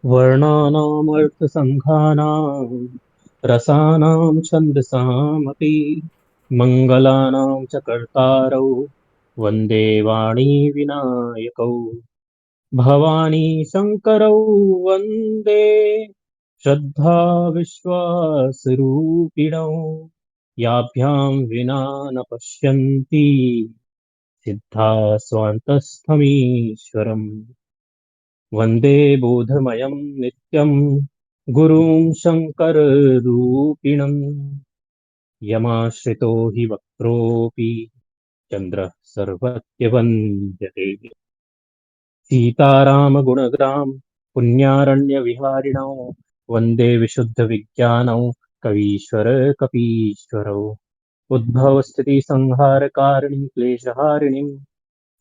वर्णानामर्थसङ्घानां रसानां छन्दसामपि मङ्गलानां च कर्तारौ वन्दे वाणी विनायकौ भवानी शङ्करौ वन्दे श्रद्धा विश्वासरूपिणौ याभ्यां विना न पश्यन्ति सिद्धा स्वान्तस्थमीश्वरम् वन्दे बोधमयं नित्यं गुरुं शङ्कररूपिणम् यमाश्रितो हि वक्त्रोऽपि चन्द्रः सर्वत्यवन्द्यते सीतारामगुणग्राम पुण्यारण्यविहारिणौ वन्दे विशुद्धविज्ञानौ कवीश्वर कपीश्वरौ उद्भवस्थितिसंहारकारिणीं क्लेशहारिणीं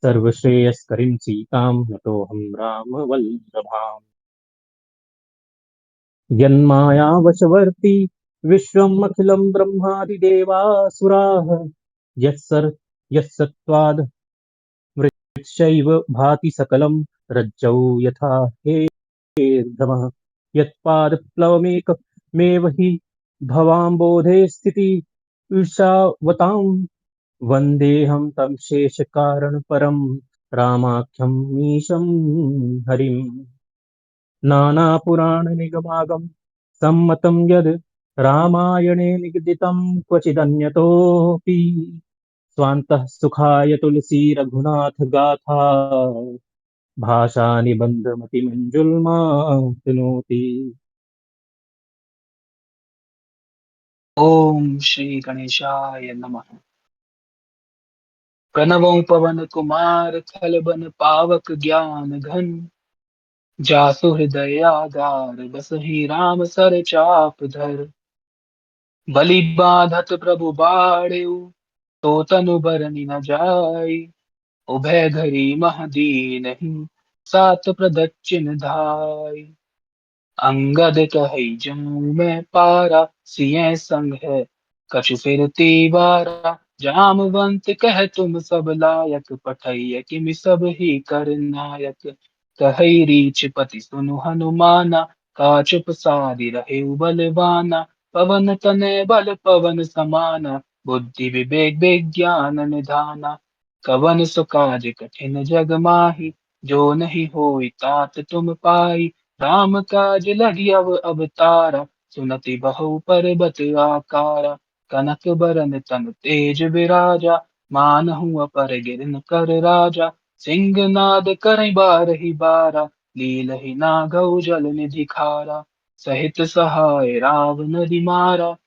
सर्वश्रेयस्करीं सीतां नतोऽहं रामवल्लभाम् यन्मायावशवर्ती विश्वम् अखिलं ब्रह्मादिदेवासुराः यत्सत्त्वाद् मृच्छैव भाति सकलं रज्जौ यथा हेर्दमः यत्पादप्लवमेकमेव हि भवाम्बोधे स्थिति ईर्षावतां वन्देऽहं तं शेषकारणपरं रामाख्यं मीशं हरिम् नानापुराणनिगमागम सम्मतं यद् रामायणे निगदितं क्वचिदन्यतोऽपि स्वान्तः सुखाय तुलसी रघुनाथ गाथा भाषा निबन्धमतिमञ्जुलमाप्नोति। ओम श्री गणेशाय नमः। प्रणवों पवन कुमार खल बन पावक ज्ञान घन, जासु हृदय आगार बसहि राम सर चाप धर। बलि बाधत प्रभु बाड़ेउ, तो तनु बरनि न जाई। उभय घरी महदीनहि, सात प्रदक्षिण धाई। अंगद कहे जाऊं मैं पारा, सिय संग है कछु फिर तीवारा। जामवंत कह तुम सब लायक, पठैय किमि सब ही कर नायक। कहई रीछ पति सुनु हनुमाना, काचुप सादि रहे बलवाना। पवन तनय बल पवन समाना, बुद्धि विवेक विज्ञान निधाना। कवन सु काज कठिन जग माही, जो नहीं होई तात तुम पाई। राम काज लगी अवतारा, सुनति बहु परबत आकारा। कनक बरन तन तेज विराजा, मानहु अपर गिरन कर राजा। सिंहनाद करई बारहि बारा, लीलहि नागौ जल निधि खारा। सहित सहाय रावण मारा,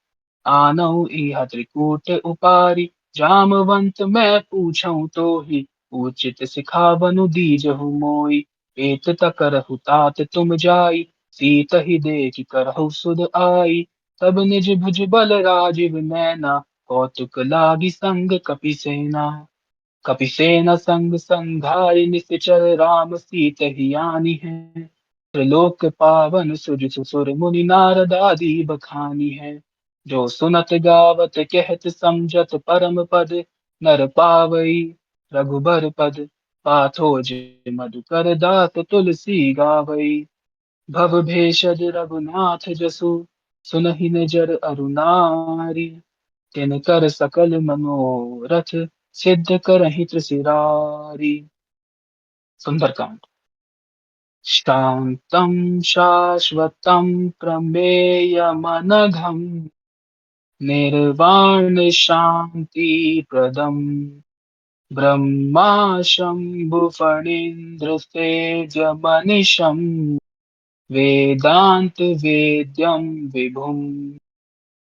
आनऊ इह त्रिकूट उपारी। जामवंत मैं पूछऊं तो ही, उचित सिखावनु दीजहु मोई। एत तकरहु तात तुम जाई, सीत ही देख करहु सुध आई। तब निज भुज बल राजीव नैना, कौतुक लागी संग कपि सेना। कपिसेन संग संघाय निश्चर, राम सीत ही आनी है। त्रिलोक पावन सुर सुर मुनि नारद आदि बखानी है। जो सुनत गावत कहत समझत परम पद, नर पावई रघुबर पद। पाथो मधुकर दास तुलसी गावई, भव भेषज रघुनाथ जसु। सुनहि निजर अरुनारी, किनकर सकल मनोरथ, सिद्ध करहि त्रिशिरारी। सुंदरकांड। शान्तं शाश्वतं प्रमेयमनघम्, निर्वाणशान्तिप्रदम्। ब्रह्मा शम्भुफणीन्द्रसेव्यमनिशम्, वेदान्तवेद्यं विभुम्।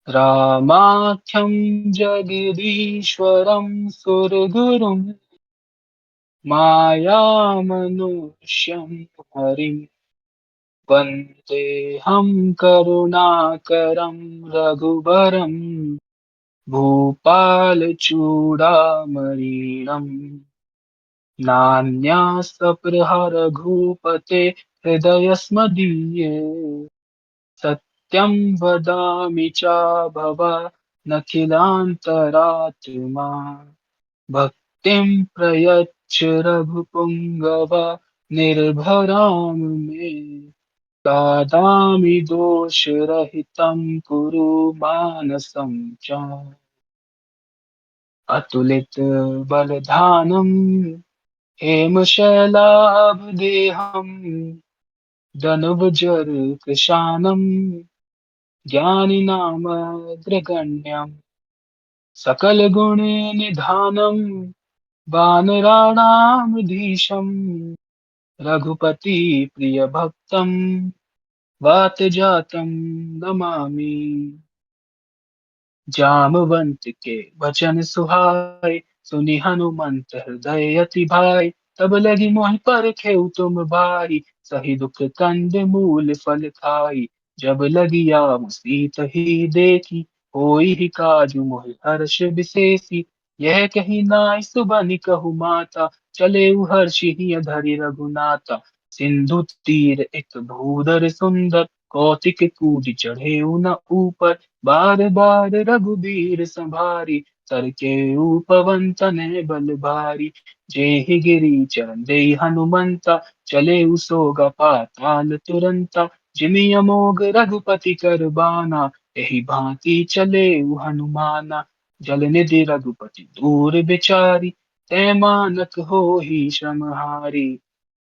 रामाख्यं जगदीश्वरं सुरगुरुम्, मायामनुष्यं हरिम्। वन्देऽहं करुणाकरं रघुवरं, भूपालचूडामणिम्। नान्यास्त्रप्रह रघुपते हृदयस्मदीये, सत्यं वदामि चाभव नखिलान्तरात्मा। भक्तिं प्रयच्छ रघुपुङ्गव, निर्भरां मे। दादामि दोषरहितं कुरु मानसं च अतुलित बलधानम् हेमशैलाभदेहम् दनुवजर कृशानम् ज्ञानिनामग्रगण्यम् सकल गुण निधानम् वानराणामधीशम् रघुपति प्रिय भक्तम् वात जातम् नमामि। जामवंत के वचन सुहाए सुनि हनुमंत हृदय अति भाई तब लगी मोहि पर खेऊ तुम भाई सही दुख कंद मूल फल खाई जब लगी आम सीत ही देखी होई ही काजू मोहि हर्ष विशेषी यह कही नाई सुबनि कहु माता चले हर्षि हिय धरि रघुनाथा सिंधु तीर एक भूधर सुंदर कौतिक कूടി चढ़े न ऊपर बार बार रघुबीर संभारी सर के पवन तनय बल भारी जेहि गिरि चरण दे हनुमंता चले सोगा पाताल तुरंता जिमि अमोघ रघुपति कर बाना एहि भांति चले हनुमाना जल निधि रघुपति दूर बिचारी तै मानक होहि श्रम हारी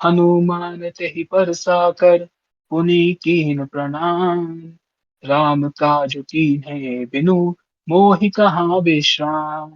हनुमान तेहि परसाकर पुनि कीन प्रणाम राम काज कीन्हे बिनु मोहि कहाँ विश्राम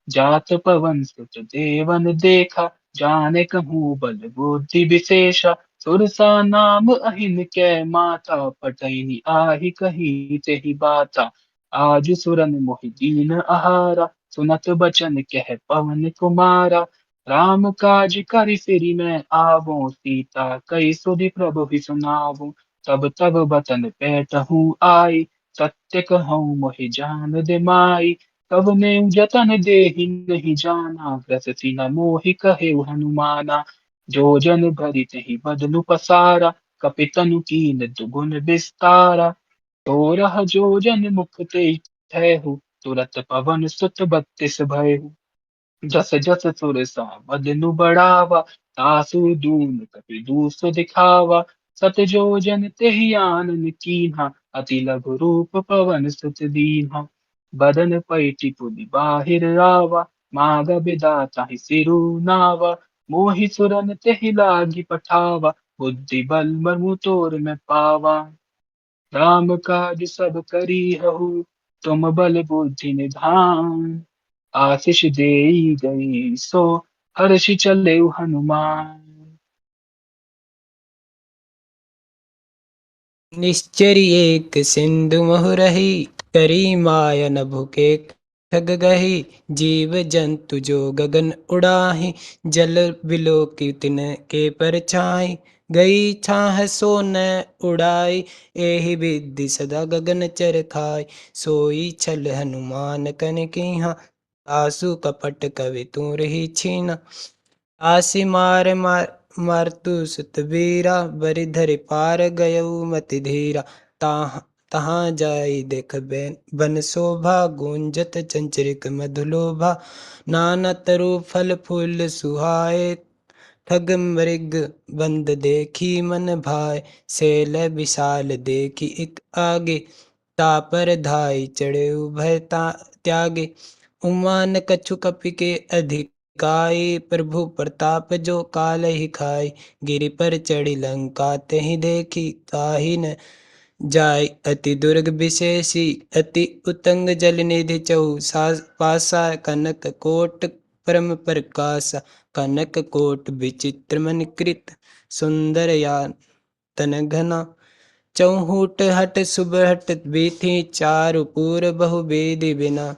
जात पवन सुत देवन देखा जाने कहूँ बल बुद्धि विशेषा सुरसा नाम अहिन कै माता पटैनी आहि कही तेहि बाता आज सुरन मोहि दीन आहारा सुनत बचन कह पवन कुमारा राम काज करि सिरि मैं आवो सीता कई सुधि प्रभु ही सुनावो तब तब बचन पैठहूँ आई सत्य कहूँ मोहि जान दे माई कब ने जतन देहि नहीं जाना ग्रसति न मोहि कहे हनुमाना जो जन भरि तहि बदनु पसारा कपितनु कीन दुगुन विस्तारा तोरह जो जन मुख ते थैहु तुरत पवन सुत बत्तिस भयहु जस जस सुर बदनु बढ़ावा तासु दून कपि दूस दिखावा सत जो जन तेहि आनन कीन्हा अति लघु रूप पवन सुत दीन्हा बदन पैटि पुनि बाहिर आवा माग बिदाता सिरु नावा मोहि सुरन तेहि लागी पठावा बुद्धि बल मरमु तोर मैं पावा राम काज सब करी हहु तुम बल बुद्धि निधान आशीष देई गई सो हर्षि चले हनुमान। निश्चरी एक सिंधु मोहरही करी माय न भुके ठग गही जीव जंतु जो गगन उड़ाही जल बिलो की तिन के परछाई गई छाह सो न उड़ाई एहि विधि सदा गगन चर खाई सोई छल हनुमान कन कीहा आसु कपट कवि तू रही छीना आसी मारतु सुत वीरा बरिधरि पार गयऊ मति धीरा ताह तहाँ जाई देख बन शोभा गूंजत चंचरिक मधुलोभा नाना तरु फल फूल सुहाए ठग मृग बंद देखी मन भाए सेल विशाल देखी एक आगे तापर धाई चढ़े भय त्यागे उमान कछु कपि के अधिकाई प्रभु प्रताप जो काल ही खाई गिरि पर चढ़ी लंका तहि देखी ताहि न जाय अति दुर्ग विशेषी अति उतंग जल निधि चहु पासा कनक कोट परम प्रकाश कनक कोट विचित्र मन कृत सुंदर या तन घना चौहूट हट सुबहट बीथी चारु पूर बहु वेदी बिना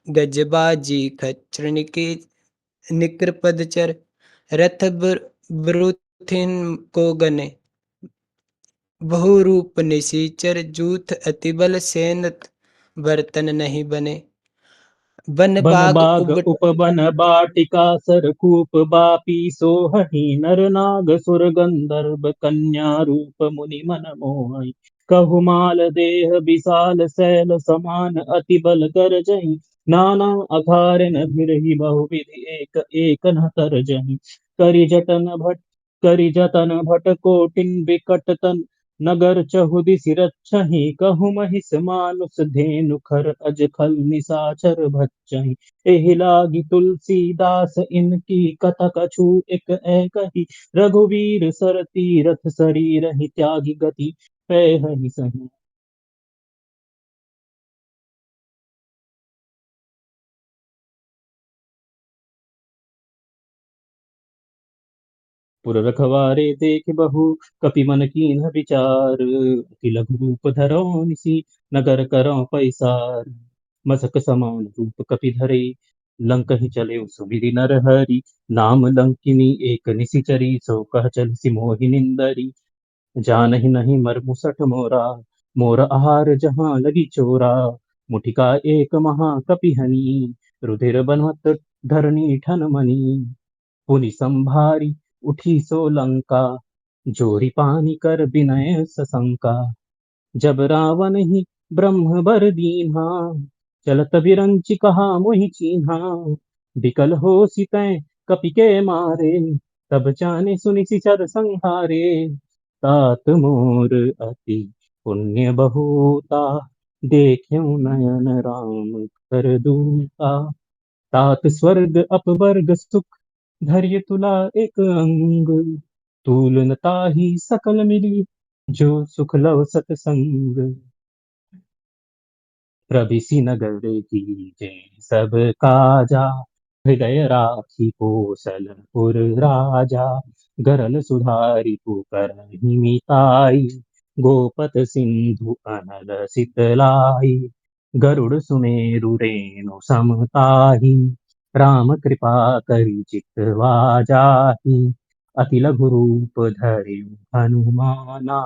गजबाजी खच्र निकर पदचर रथ ब्रुथिन को गने बहु रूप निशीचर जूथ अति बल सेनत बर्तन नहीं बने बन बन बाग बाग उब उपवन बाटिका सरकूप बापी सोहहि नर नाग सुर गंधर्व कन्या रूप मुनि मन मोहि कहु माल देह विशाल शैल समान अति बल कर जही नाना अखार न भिरहि बहु विधि एक एक न तर जही करि जटन करि जतन भट कोटिन बिकट तन, नगर चहुदिसि रक्षहि। कहु महिष मानुष धेनु खर, अज खल निसाचर भक्षहि। एहि लागी तुलसीदास इनकी कथा कछु एक कही। रघुवीर सर तीरथ शरीरहि, त्यागी गति पैहि सही। पुर रखवारे देख बहु, कपि मन कीन्ह विचार। अति लघु रूप धरौ निसी, नगर करौ पैसार। मसक समान रूप कपि धरे, लंकहि चले सुमिरि नरहरि। नाम लंकिनी एक निशिचरी, सो कह चलिसि मोहि निंदरी। जानहि नहीं मर्मु सठ मोरा, मोर आहार जहाँ लगी चोरा। मुठिका एक महा कपि हनी, रुधिर बनहत धरनी ठन मनी। पुनि संभारी उठी सो लंका, जोरी पानी कर बिनय सशंका। जब रावण ही ब्रह्म बर दीन्हा, चलत बिरंचि कहा मोहि चीन्हा। बिकल होसि तै कपि के मारे, तब जाने सुनि सिचर संहारे। तात मोर अति पुण्य बहुता, देख्यौ नयन राम कर दूता। तात स्वर्ग अपवर्ग सुख, धैर्य तुला एक अंग। तूल न ताहि सकल मिली, जो सुख लव सतसंग। प्रभिसि नगर कीजे सब काजा, हृदय राखी कोसलपुर राजा। गरल सुधारि पुकारहि मिताई, गोपत सिंधु अनल सितलाई। गरुड़ सुमेरु रेणु समताही, राम कृपा करि चितवा जाहि। अति लघु रूप धरि हनुमाना,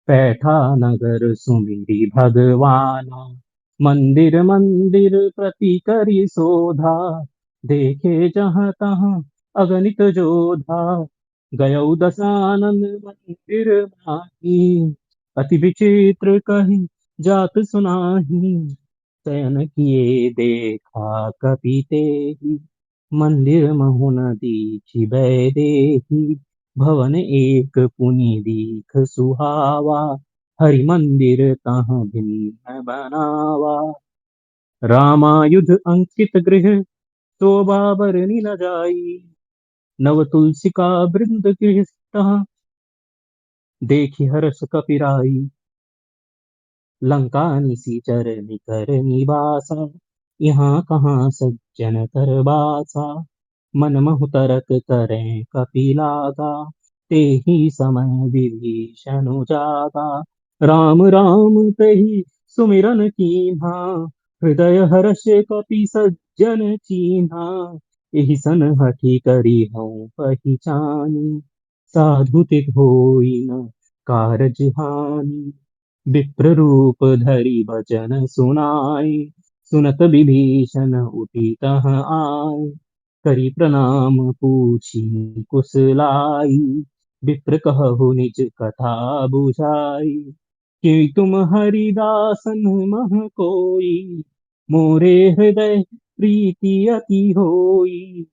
पैठा नगर सुमिरि भगवाना। मंदिर मंदिर प्रति करी शोधा, देखे जहाँ तहाँ अगणित जोधा। गयौ दसानन मंदिर माही, अति विचित्र कही जात सुनाही। शयन किए देखा कपि तेहि, मंदिर महु न दीखि बैदेही। भवन एक पुनि दीख सुहावा, हरि मंदिर तहाँ भिन्न बनावा। रामायुध अंकित गृह, शोभा बरनि न जाई। नव तुलसिका वृंद गृह, तहाँ देखि हर्ष कपिराई। लंका निशिचर निकर निवासा, यहाँ कहाँ सज्जन कर बासा। मन महु तरक करें कपिलागा, तेहि समय विभीषण जागा। राम राम कहि सुमिरन कीन्हा, हृदय हर्ष कपि सज्जन चीन्हा। एहि सन हठि करि हऊँ पहिचानी, साधु तिग होई न कारज हानि। विप्र रूप धरि बचन सुनाए, सुनत विभीषण उठी तहाँ आए। करि प्रणाम पूछी कुशलाई, विप्र कहु निज कथा बुझाई। कि तुम हरिदासन मह कोई, मोरे हृदय प्रीति अति होई।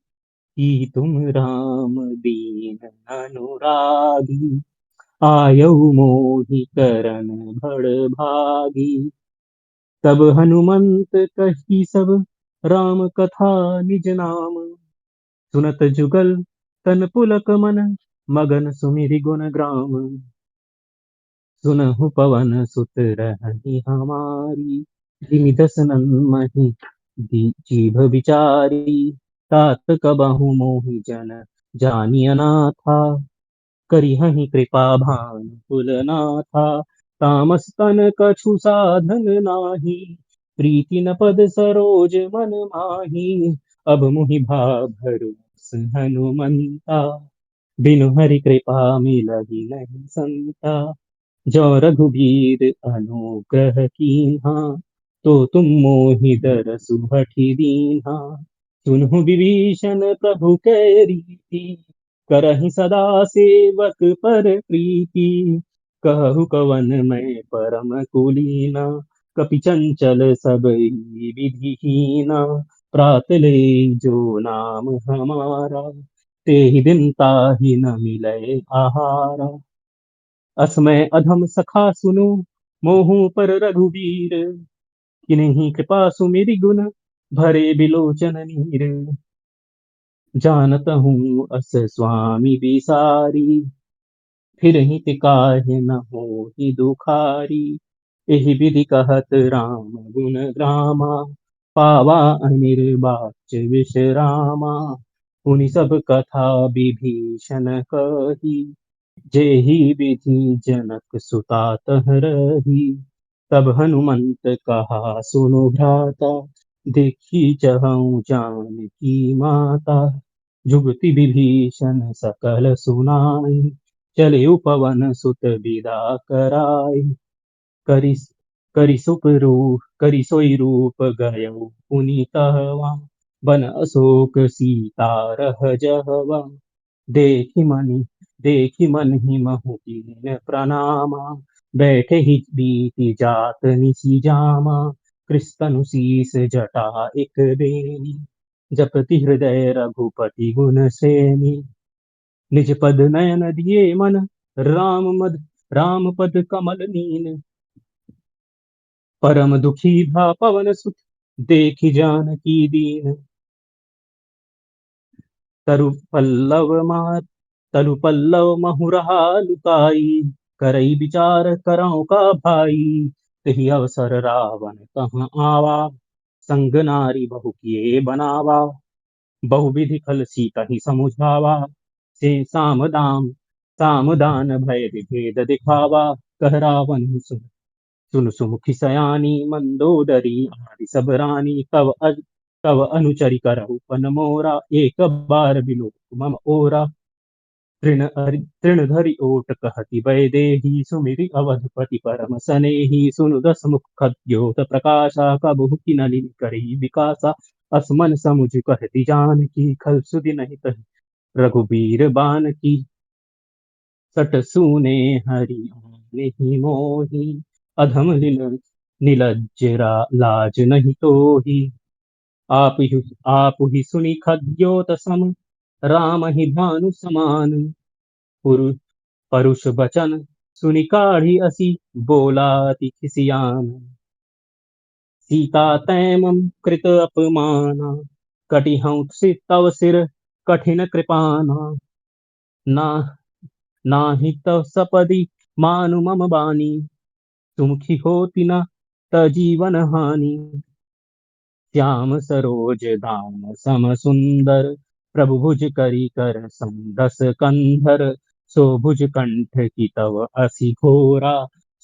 कि तुम राम दीन अनुरागी, आयऊ मोहि करन बड़ भागी। तब हनुमंत कही सब राम कथा निज नाम, सुनत जुगल तन पुलक मन, मगन सुमिरि गुण ग्राम। सुनहु पवन सुत रहहि हमारी, जिमि दसनन मही जीभ विचारी। तात कबहु मोहि जन जानिय नाथा, करिहहि कृपा भानु कुलनाथा। तामस तन कछु साधन नाही, प्रीति न पद सरोज मन माही। अब मुहि भरोस हनुमंता, बिनु हरि कृपा मिलहि नहीं संता। जो रघुबीर अनुग्रह कीन्हा, तो तुम मोहि दरसु हठि दीन्हा। सुनहु विभीषण प्रभु कै रीति, करहि सदा सेवक पर प्रीति। कहु कवन मैं परम कुलीना, कपि चंचल सब विधि हीना। प्रात ले जो नाम हमारा, ते ही दिन ताहि न मिलय आहारा। असमय अधम सखा सुनो, मोहू पर रघुवीर, किन्हीं कृपा सुमिरि गुण, भरे बिलोचन नीर। जानत हूँ अस स्वामी बिसारी, फिरहि काहे न होहि दुखारी। एहि विधि कहत राम गुण ग्रामा, पावा अनिर्वाच्य विश्रामा। पुनि सब कथा विभीषण कही, जेहि विधि जनक सुता तह रही। तब हनुमंत कहा सुनु भ्राता, देखी चहु जानकी माता। जुगति विभीषण सकल सुनाई, चले उपवन सुत विदा कराई। करि करि सोई रूप गयो पुनि कहवा, बन अशोक सीता रह जहवा। देखि मनि देखि मन ही महु कीन प्रणामा, बैठे ही बीति जात निसी जामा। कृस्तनु शीस जटा इक बेनी, जपति हृदय रघुपति गुण सेनी। निज पद नयन दिए मन, राम पद कमल नीन। परम दुखी भा पवन सुत, देखि जानकी दीन। तरु पल्लव मा तरु पल्लव महुरहा लुकाई, करई विचार करौ का भाई। तही अवसर रावण कहाँ आवा, संग नारी बहु किए बनावा। बहुविधि खल सीता ही समुझावा, से साम दान भय विभेद दिखावा। कह रावण सुन सुमुखी सयानी, मंदोदरी आदि सब रानी। तव अनुचरि करहु पन मोरा, एक बार बिलोक मम ओरा। तृण धरि ओट कहति वैदेही, सुमिरि अवधपति परम सनेही। सुनु दस मुख खद्योत प्रकाशा, कबहु की नलिनी करी विकासा। असमन समुझ कहति जानकी, खल सुधि नहीं तहि रघुबीर बान की। सट सूने हरि आने ही मोही, अधम नीलज्ज लाज नहीं तोही। आप ही सुनी खद्योत सम, राम ही भानु समान। पुरु परुष बचन सुनि काढ़ी असी, बोला अति खिसियान। सीता तैमम कृत अपमाना, कटिहउँ तव सिर कठिन कृपाना। ना नाही तव सपदि मानु मम बानी, सुमुखी होती न तजीवन हानि। श्याम सरोज दाम सम सुंदर, प्रभु भुज करी कर सम दस कंधर। सो भुज कंठ की तव असी घोरा,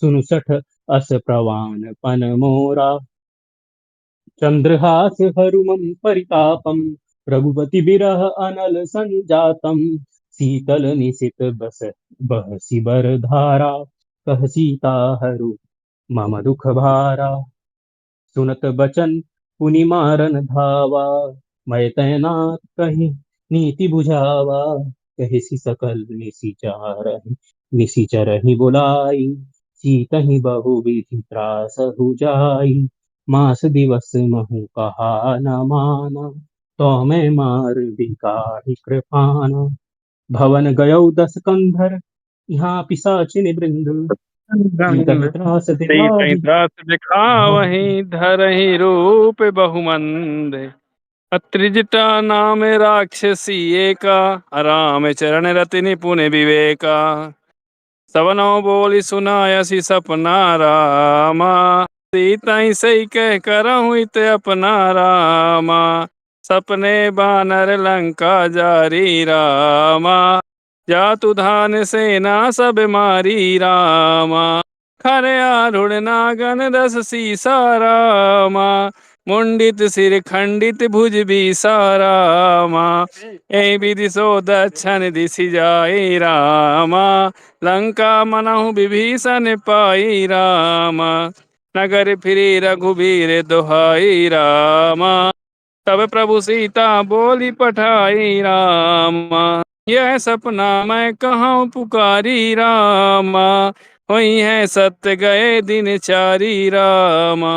सुनु सठ अस प्रवान पन मोरा। चंद्रहास हरुमं परितापम, रघुपति बिरह अनल संजातम। शीतल निशित बस बहसी बर धारा, कह सीता हरु मम दुख भारा। सुनत बचन पुनि मारन धावा, मैं तैनात कहीं नीति बुझावा। कहिसि सकल निशिचरहि बुलाई, सीतहि बहु विधि त्रासहु जाई। मास दिवस महु कहा न माना, तो मैं मार बिकाहि कृपाना। भवन गयौ दस कंधर, यहाँ पिशाचिनि वृंद। सीतहि त्रास कई दिखाहि। त्रास दिखावहीं, धरहि रूप बहुमंद। अत्रिजटा नाम राक्षसी एका, राम चरण रति निपुण विवेका। सवनों बोली सुनायसी सपना रामा, सीता ही सही कह करहूँ इत अपना रामा। सपने बानर लंका जारी रामा, जातु धान सेना सब मारी रामा। खरे आरूढ़ नागन दस सीसा रामा, मुंडित सिर खंडित भुज भी सारामा। ए विधि सो दक्षिण दिशि जाई रामा, लंका मनहु विभीषण पाई रामा। नगर फिरी रघुबीर दुहाई रामा, तब प्रभु सीता बोली पठाई रामा। यह सपना मैं कहाँ पुकारी रामा, हुई है सत्य गए दिन चारी रामा।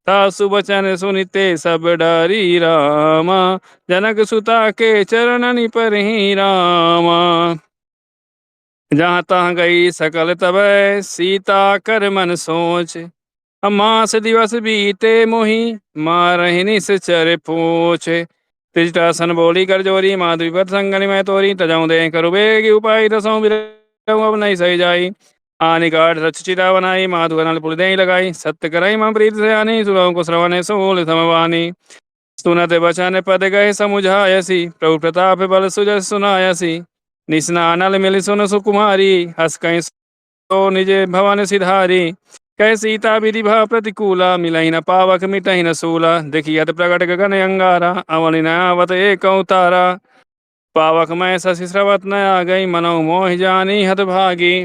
तासु बचन सुनिते सब डरी रामा। जनक सुता के चरणनि परहि रामा। जहाँ तहाँ गई सकल तबै सीता कर मन सोच। मास दिवस बीते मोहि मारहि निश्चर पूछ। त्रिजटासन बोली कर जोरी माधुरी पथ संगनि मैं तोरी। तजऊ दे करु बेगी उपाय रसों बिरहु अब नहीं सही जाई। आनि काठ रच चिता बनाई माधु अनल पुर देहि लगाई। सत्य करई मम प्रीत से आनी सुरहु को श्रवण सोल समवानी। सुनत बचन पद गए समुझायसी प्रभु प्रताप बल सुजस सुनायसी। निस्नानल मिल सुन सुकुमारी हस कहीं तो निजे भवन सिधारी। कह सीता विधि भा प्रतिकूला मिलहि न पावक मिटहि न सूला। देखियत प्रगट गगन अंगारा अवनि न आवत एक तारा। पावक मैं शशि स्रवत न आ गई मनहु मोहि जानी हत भागी।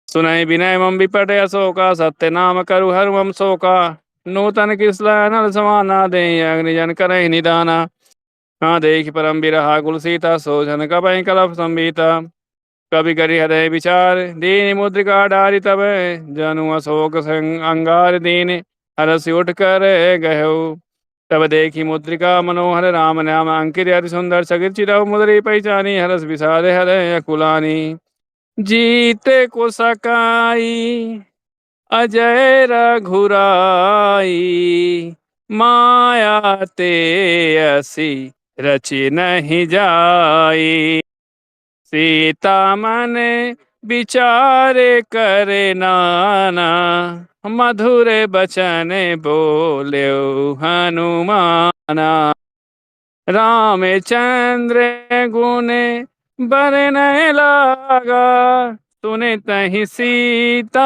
सुनहि विनय मम विपट अशोका सत्य नाम करु हर मम शोका। नूतन किसला नल समाना दे अग्निजन करहि निदाना। हाँ देख परम बिरहा कुल सीता सोझन कपहि कलप संबीता। कवि करि हृदय विचार दीन मुद्रिका डारि तब जनु अशोक अंगार दीन हरसि उठ कर गहु। तब देखी मुद्रिका मनोहर राम नाम अंकित अति सुंदर सगित चिरहु मुद्री पहचानी। हरस विषाद हृदय अकुलानी जीते को सकाई अजय रघुराई। माया ते असी रचि नहीं जाई। सीता मन विचारे करे नाना मधुर बचन बोले हनुमाना। रामचंद्र गुण बरनय लागा सुने तहि सीता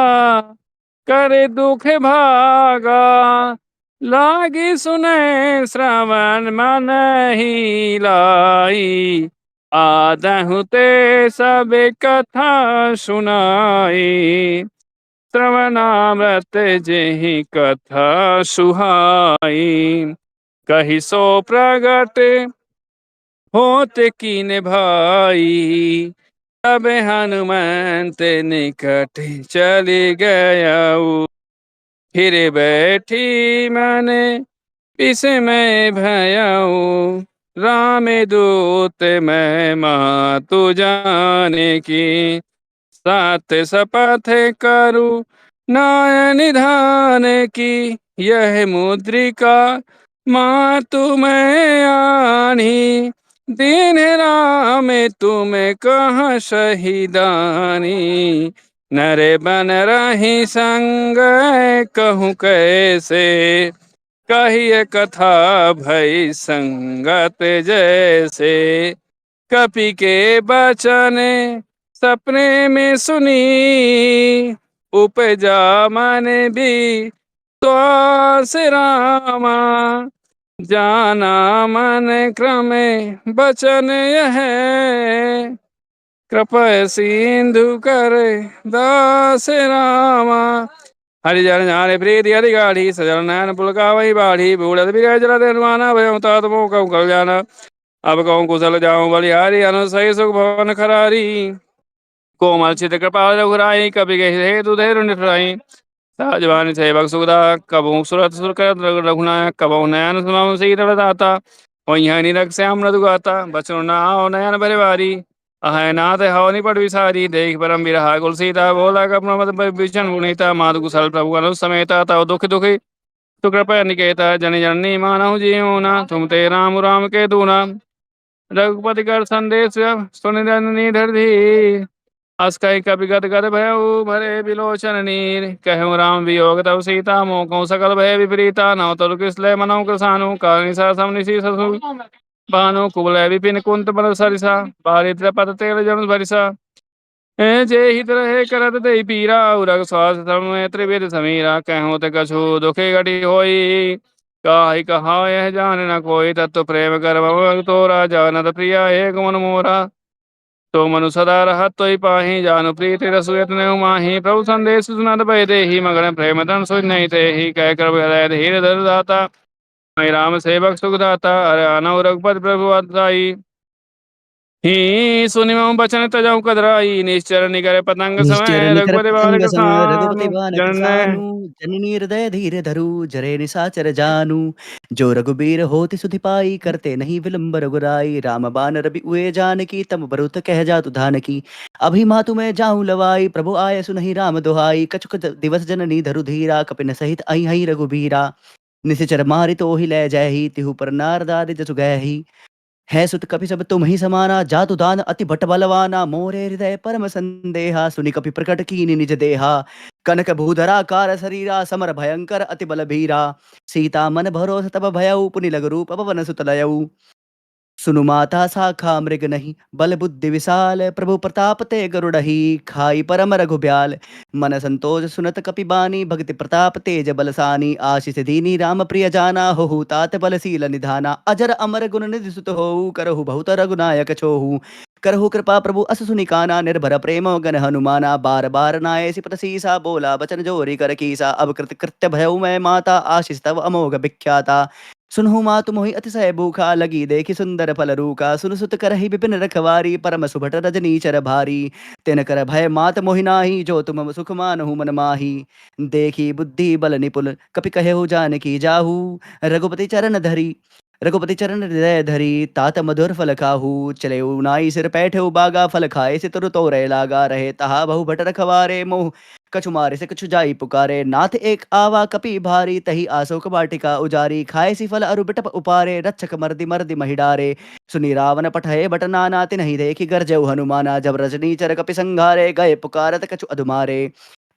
कर दुख भागा। लागी सुने श्रवण मन ही लाई। आदहु ते सब कथा सुनाई। श्रवणामृत जेहि कथा सुहाई। कही सो प्रगट होत कीन भाई। तब हनुमंत निकट चली गयऊ। फिर बैठी मन विस्मय भयऊ। राम दूत मैं मातु जाने की। सात सपथ करु नाय निधान की। यह मुद्रिका मातु मैं आनी। दीन राम तुम कहाँ शहीदानी। नरे बन रही संग कहूँ कैसे। कहिए कथा भई संगत जैसे। कपि के बचन सपने में सुनी। उपजा मन भी श्वास रामा। जाना मन क्रम बचन यह कृपय सिंधु कर दास रामा। हरिजन जाने प्रीति अधिकारी सजल नयन पुलकावही बाढ़ी। बूढ़ बिरह जलद हनुमाना भयउ तात मोह कहु कल जाना। अब कहूँ कुशल जाऊँ बलिहारी अनुसई सुख भवन खरारी। कोमल चित कृपाल रघुराई कपि हेतु धैर्य निठुराई। सहजवानी सेवक सुखदा कबहू सुरत सुर कर रघुनायक। कबहू नयन सुनऊ शीतल दाता। वहीं निरख श्याम मृदु गाता बचन नाव नयन भरे बारी। अहै नाथ हव निपट विसारी देख परम बिरहा कुल सीता। बोला कपन मत विषण गुणीता माधु कुशल प्रभु अनु समेता। तव दुख दुखी तु कृपया निकेता जन जननी मानहु जीवना। तुम ते राम राम के दूना रघुपति कर संदेश सुन जननी धरधी। अस कही कपि गद गद भयउ भरे बिलोचन नीर। कहूँ राम वियोग तव सीता मोह सकल भय विपरीता। नव तरु किसलय मनऊ कृसानु करनि सम निशि ससु। भानु कुबलय विपिन कुंत बल सरिसा। बारिद्र पद तेल जन भरिसा। जे हित रहे करत दई पीरा। उरग स्वास धर्म में त्रिविध समीरा। कहूँ ते कछु दुखी घटी होई। काहि कहा यह जान न कोई। तत्व प्रेम कर भव तोरा जानत प्रिया एक मन मोरा। तो मनु सदा रहत तोहि पाहि जानु प्रीति रसु यत्न माहि। प्रभु संदेश सुनत भय देहि मगन प्रेम धन सोई नहीं तेहि। कह कर हृदय धीर धर दाता मैं राम सेवक सुख दाता। अरे अनौ रघुपति प्रभु अदाई ही सुनि मम बचन तजहु कदराई, निश्चर निकर पतंग निश्चर समय निकर रघुपति पतंग बालक सम रघुपति सानु बानक जन। सानु। जननी हृदय धीर धरु जरे निसाचर जानू। जो रघुबीर होति सुधि पाई करते नहीं विलंब रघुराई। राम बान रवि उए जानकी तम बरुत कह जातु धानकी। अभी मातु मैं जाऊं लवाई प्रभु आय सुनहि राम दुहाई। कछुक दिवस जननी धरु धीरा कपिन सहित अहि हई रघुबीरा। निशिचर मारि तो ही लै जयहि तिहु पर नारदारि जसु गयहि। है सुत कपि सब तुम ही समाना जातु दान अति भट बलवाना। मोरे हृदय परम संदेहा सुनि कपि प्रकट कीनि निज देहा। कनक भूधरा कार शरीरा समर भयंकर अति बल भीरा। सीता मन भरोस तब भयउ पुनि लग रूप पवन सुत लयऊ। सुनु माता साखा मृग नहीं बल बुद्धि विशाल। प्रभु प्रताप ते गरुड़ही खाई परम रघुब्याल। मन संतोष सुनत कपि बानी भक्ति प्रताप तेज बलसानी। आशीष दीनी राम प्रिय जाना होहु तात बलशील निधाना। अजर अमर गुण निधि सुत होऊ करहु बहुत रघुनायक छोहू। करहु कृपा प्रभु अस सुनि काना निर्भर प्रेम गन हनुमाना। बार बार नाय सिपत सीसा बोला बचन जोरी कर कीसा। अब कृत कृत्य भयउ मैं माता आशीष तव अमोघ विख्याता। सुनहु मातु मोहि अतिशय भूखा लगी देखि सुंदर फल रूखा। सुन सुत करहि विपिन रखवारी परम सुभट रजनी चर भारी। तिन कर भय मात मोहि नाही जो तुम सुख मानहु मन माही। देखी बुद्धि बल निपुल कपि कहेहु जानकी जाहू। रघुपति चरण धरी रघुपति चरण हृदय धरी तात मधुर फल खाहू। चले नाई सिर पैठे बागा फल खाए से तुर तो रहे लागा। रहे तहा बहु भट रखवारे मोह कछु मारे से कछु जाई पुकारे। नाथ एक आवा कपि भारी तही आसोक वाटिका उजारी। खाए सी फल अरु बिटप उपारे रक्षक मर्दि मर्दि महि डारे। सुनी रावण पठये बट नाना तिन्हि देखि गरजऊ हनुमाना। जब रजनी चर कपि संघारे गए पुकारत कछु अधुमारे।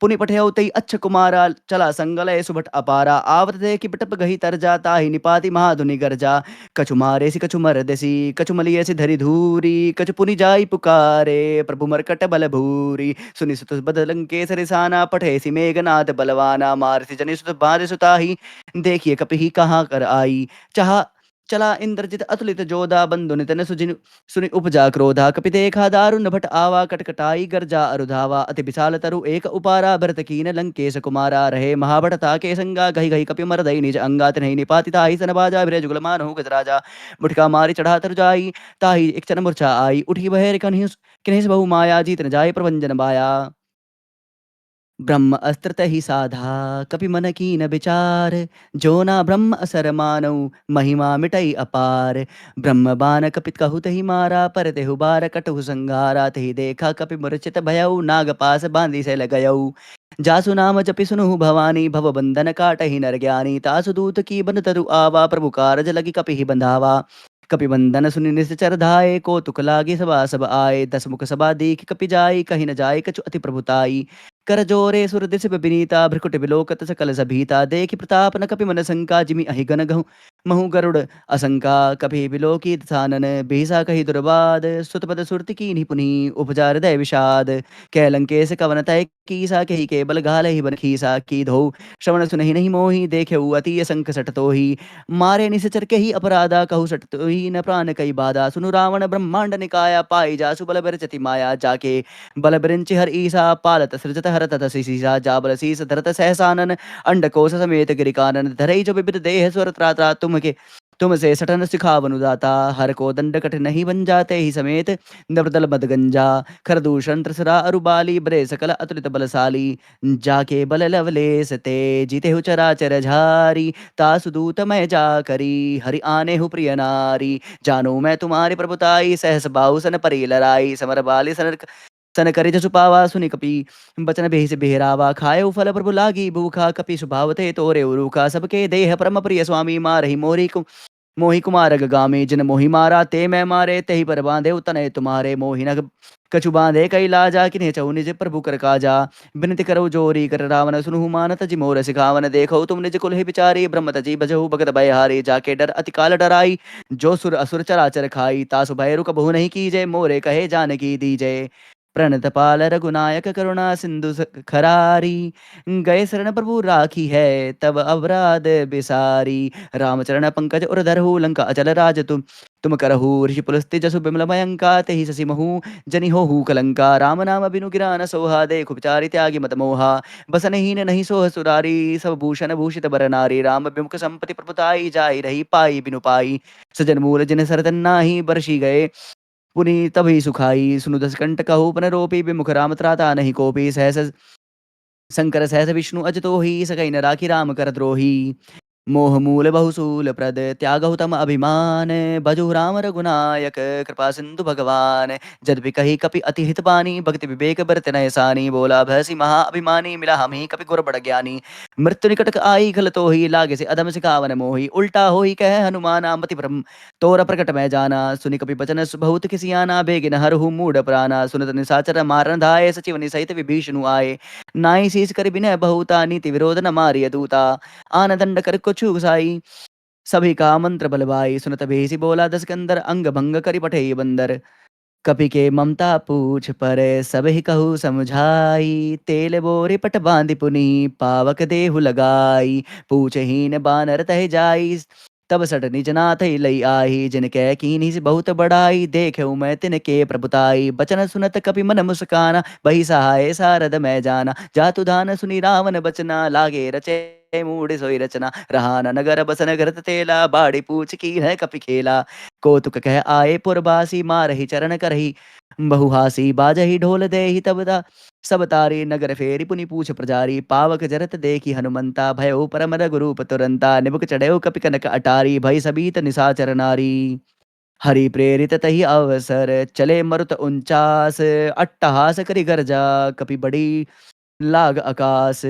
पुनि पठयउ तई अच्छ कुमारा चला संगलय सुभट अपारा। आवत देखि बिटप गही तरजा ताहि निपाति महाधुनि गरजा। कछु मारे सी कछु मरदेसी कछु मलिय सी धरि धूरी। कछु पुनि जाई पुकारे प्रभु मरकट बल भूरी। सुनि सुत बदलंके सरिसाना पठे सी मेघनाद बलवाना। मारसी जनि सुत बांधे सुताही देखिए कपि ही कहाँ कर आई। चाह चला इंद्रजित अतुलित जोधा बंधु नितन सुजिन सुनि उपजा क्रोधा। कपि देखा दारुण भट आवा कटकटाई गर्जा अरुधावा। अति विशाल तरु एक उपारा भरत कीन लंकेश कुमारा। रहे महाभट ताके संगा गही गही कपि मरदई निज अंगा। तिन्हि निपाति ताहि सन बाजा बिरह जुगल मानहु गजराजा। मुठका मारी चढ़ा तर जाई ताहि एक चन मूर्छा आई। उठी बहेर किन्हिस बहु माया जीत न जाय प्रभंजन बाया। ब्रह्म अस्त्र ही साधा कपि मन कीन विचार। जो ना ब्रह्म असर मानौ महिमा मिटई अपार। ब्रह्म बान कपित कहु तहि मारा पर तेहु बार कटहु संघारा। तहि देखा कपि मूर्छित भयउ नाग पास बांधी से लगयऊ। जासु नाम जपि सुनहु भवानी भव बंधन काटहि नर ज्ञानी। तासु दूत की बन तरु आवा प्रभु कारज लगी कपि ही बंधावा। कपि बंधन सुनि निश्चर धाये कौतुक लागे सभा सब आए। दस मुख सभा देख कपि जाई कहि न जाय कछु अति प्रभुताई। कर जोरे सुर दिश विनीता भ्रकुट विलोकत सकल सभीता। देखि प्रताप न कपि मन शंका जिमि अहि गन गहु महु गरुड़ असंका। कपि विलोकी दसानन बिहसा कहि दुर्बाद। सुतपद सुरति कीन्हि पुनि उपजा हृदय विषाद। कह लंकेश कवन तय कीसा कहि केबल घाल ही बन खीसा। की धो श्रवण सुनहि नहीं मोहि देखेउ अति असंख सट तोहि। मारे निश्चर के ही अपराधा कहु सट तोहि न प्राण कई बाधा। सुनु रावण ब्रह्मांड निकाया पाई जासु बल बिरचति माया। जाके बल बिरिंचि हर ईसा पालत सृजत हरत सीसा। जाबल शीस धरत सहसानन अंडकोश समेत गिरिकानन। धरई जो विविध देह स्वर त्राता तुमसे सटन सिखावनु दाता। हर को दंड कठिन नहीं बन जाते ही समेत नवदल मदगंजा। खरदूषण त्रिसरा अरुबाली बरे सकल अतुलित बलशाली। जाके बल लवलेस ते जीते हु चराचर झारी। तासु दूत मैं जा करी हरि आने हु प्रिय नारी। जानो मैं तुम्हारी प्रभुताई सहस बाहु सन परी लड़ाई। समर बाली सन करे जसु पावा सुनि कपि बचन बेहि से बेहरावा। खाए फल प्रभु लागी भूखा कपि स्वभावते तोरे उरूखा। सबके देह परम प्रिय स्वामी मारहि मोहि कुमार गामी। जिन मोहि मारा ते मैं मारे तेहि पर बांधे तनय तुम्हारे। मोहि न कछु बांधे कई लाजा किन्हें चहु निज प्रभु कर काजा। बिनति करौ जोरी कर रावण सुनहु मानत जि मोर सिखावन। देखो तुम निज कुल ही विचारी ब्रह्म तजी बजहु भगत भय हारी। जाके डर अति काल डराई जो सुर असुर चराचर खाई। तासु भय रुक बहु नहीं कीजय मोरे कहे जानकी दीजय। प्रणत पाल रघुनायक करुणा सिंधु खरारी। गए शरण प्रभु राखी है तब अपराध बिसारी। रामचरण पंकज उर धरहु लंका अचल राज तुम करहु। ऋषि पुलस्त्य जसु बिमल भयंका तेहि ससि महु जनि होहु कलंका। राम नाम बिनु गिरान सोहा देखु विचारि त्यागी मत मोहा। बसन हीन नहीं सोह सुरारी सब भूषण भूषित बर नारी। राम विमुख संपति प्रभुताई जाई रही पाई बिनु पाई। सजन मूल जिन सरदन नाही बरसी गए पुनि तभी सुखाई सुनु दस कंठ कहु पुन रोपी विमुख राम त्राता नहीं कोपी सहस शंकर सहस विष्णु अज तो ही सकई न राखी राम कर द्रोही मोह मूल बहुसूल प्रद त्यागहु तम अभिमान भजु राम रघुनायक कृपा सिंधु भगवान जद कही कपि अति हित बानी भक्ति विवेक बरत नय सानी बोला भैसी महा अभिमानी मिला हम ही कपि गुर बड़ ज्ञानी मृत्यु निकट आई खल तो ही लागे से अधम सिखावन मोही उल्टा हो ही कह हनुमाना मति भ्रम तोर प्रकट मैं जाना सुनि कपि बचन बहुत किसी आना बेगिन हरहु मूढ़ प्राणा सुनत निसाचर मारन धाये सचिवनि सहित विभीषणु आए नाई शीस कर बिनय बहुता नीति विरोध न मारिय दूता आन दंड कर कुछु गुसाई सभी का मंत्र बलवाई सुनत भेसी बोला दस कंदर अंग भंग करि पठे बंदर कपि के ममता पूछ पर सब ही कहू समझाई तेल बोरे पट बांधि पुनि पावक देहु लगाई पूछहीन बानर तह जाई तब सट निज नाथ लई आई जिन कह कीनी से बहुत बड़ाई देखे मैं तिनके प्रभुताई बचन सुनत कपि मन मुस्काना बही सहाय सारद मैं जाना जातु धान सुनी रावण बचना लागे रचे मूड सोई रचना रहा न नगर बसन घरत तेला बाड़ी पूछ की है कपि खेला कौतुक कह आए पुरबासी मारही चरण करही बहुहासी बाजही ढोल देहि तबदा सब तारी नगर फेरी पुनि पूछ प्रजारी पावक जरत देखी हनुमंता भयो परम रघुरूप तुरंता निबुक चढ़ेउ कपि कनक अटारी भई सबीत निशाचर नारी हरि प्रेरित तही अवसर चले मरुत उनचास अट्टहास करि गर्जा कपि बड़ी लाग आकाश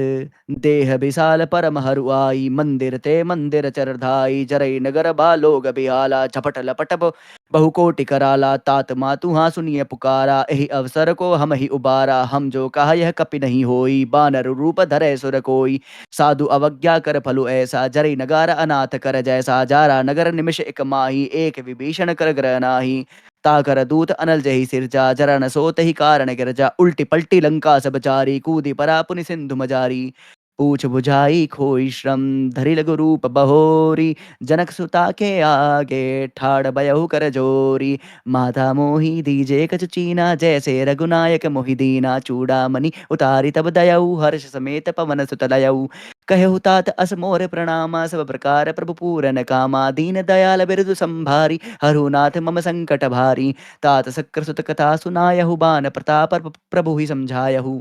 देह विशाल परम हरुआई मंदिर ते मंदिर चरधाई जरई नगर बालोग बिहाला झपट लपट बहुकोटि कराला तात मातु हाँ सुनिए पुकारा एहि अवसर को हम ही उबारा हम जो कहा यह कपि नहीं होई बानर रूप धरे सुर कोई साधु अवज्ञा कर फलु ऐसा जरई नगार अनाथ कर जैसा जारा नगर निमिष एक माही एक विभीषण कर ग्रह नाही ताकर दूत अनल जही सिरजा जरा न सोत ही कारण गिरजा उल्टी पलटी लंका सब चारी कूदी परा पुनि सिंधु मजारी पूछ बुझाई खोई श्रम धरि लघु रूप बहोरी जनक सुता के आगे ठाड़ बयहु कर जोरी माता मोही दीजे कछु चीना जैसे रघुनायक मोहि दीना चूड़ामणि उतारी तब दयऊ हर्ष समेत पवन सुत लयऊ कहु तात अस मोर प्रणामा सब प्रकार प्रभु पूरन कामा दीन दयाल बिरदु संभारी हरुनाथ मम संकट भारी तात सक्र सुत कथा सुनायहु बान प्रताप प्रभु ही समझायहु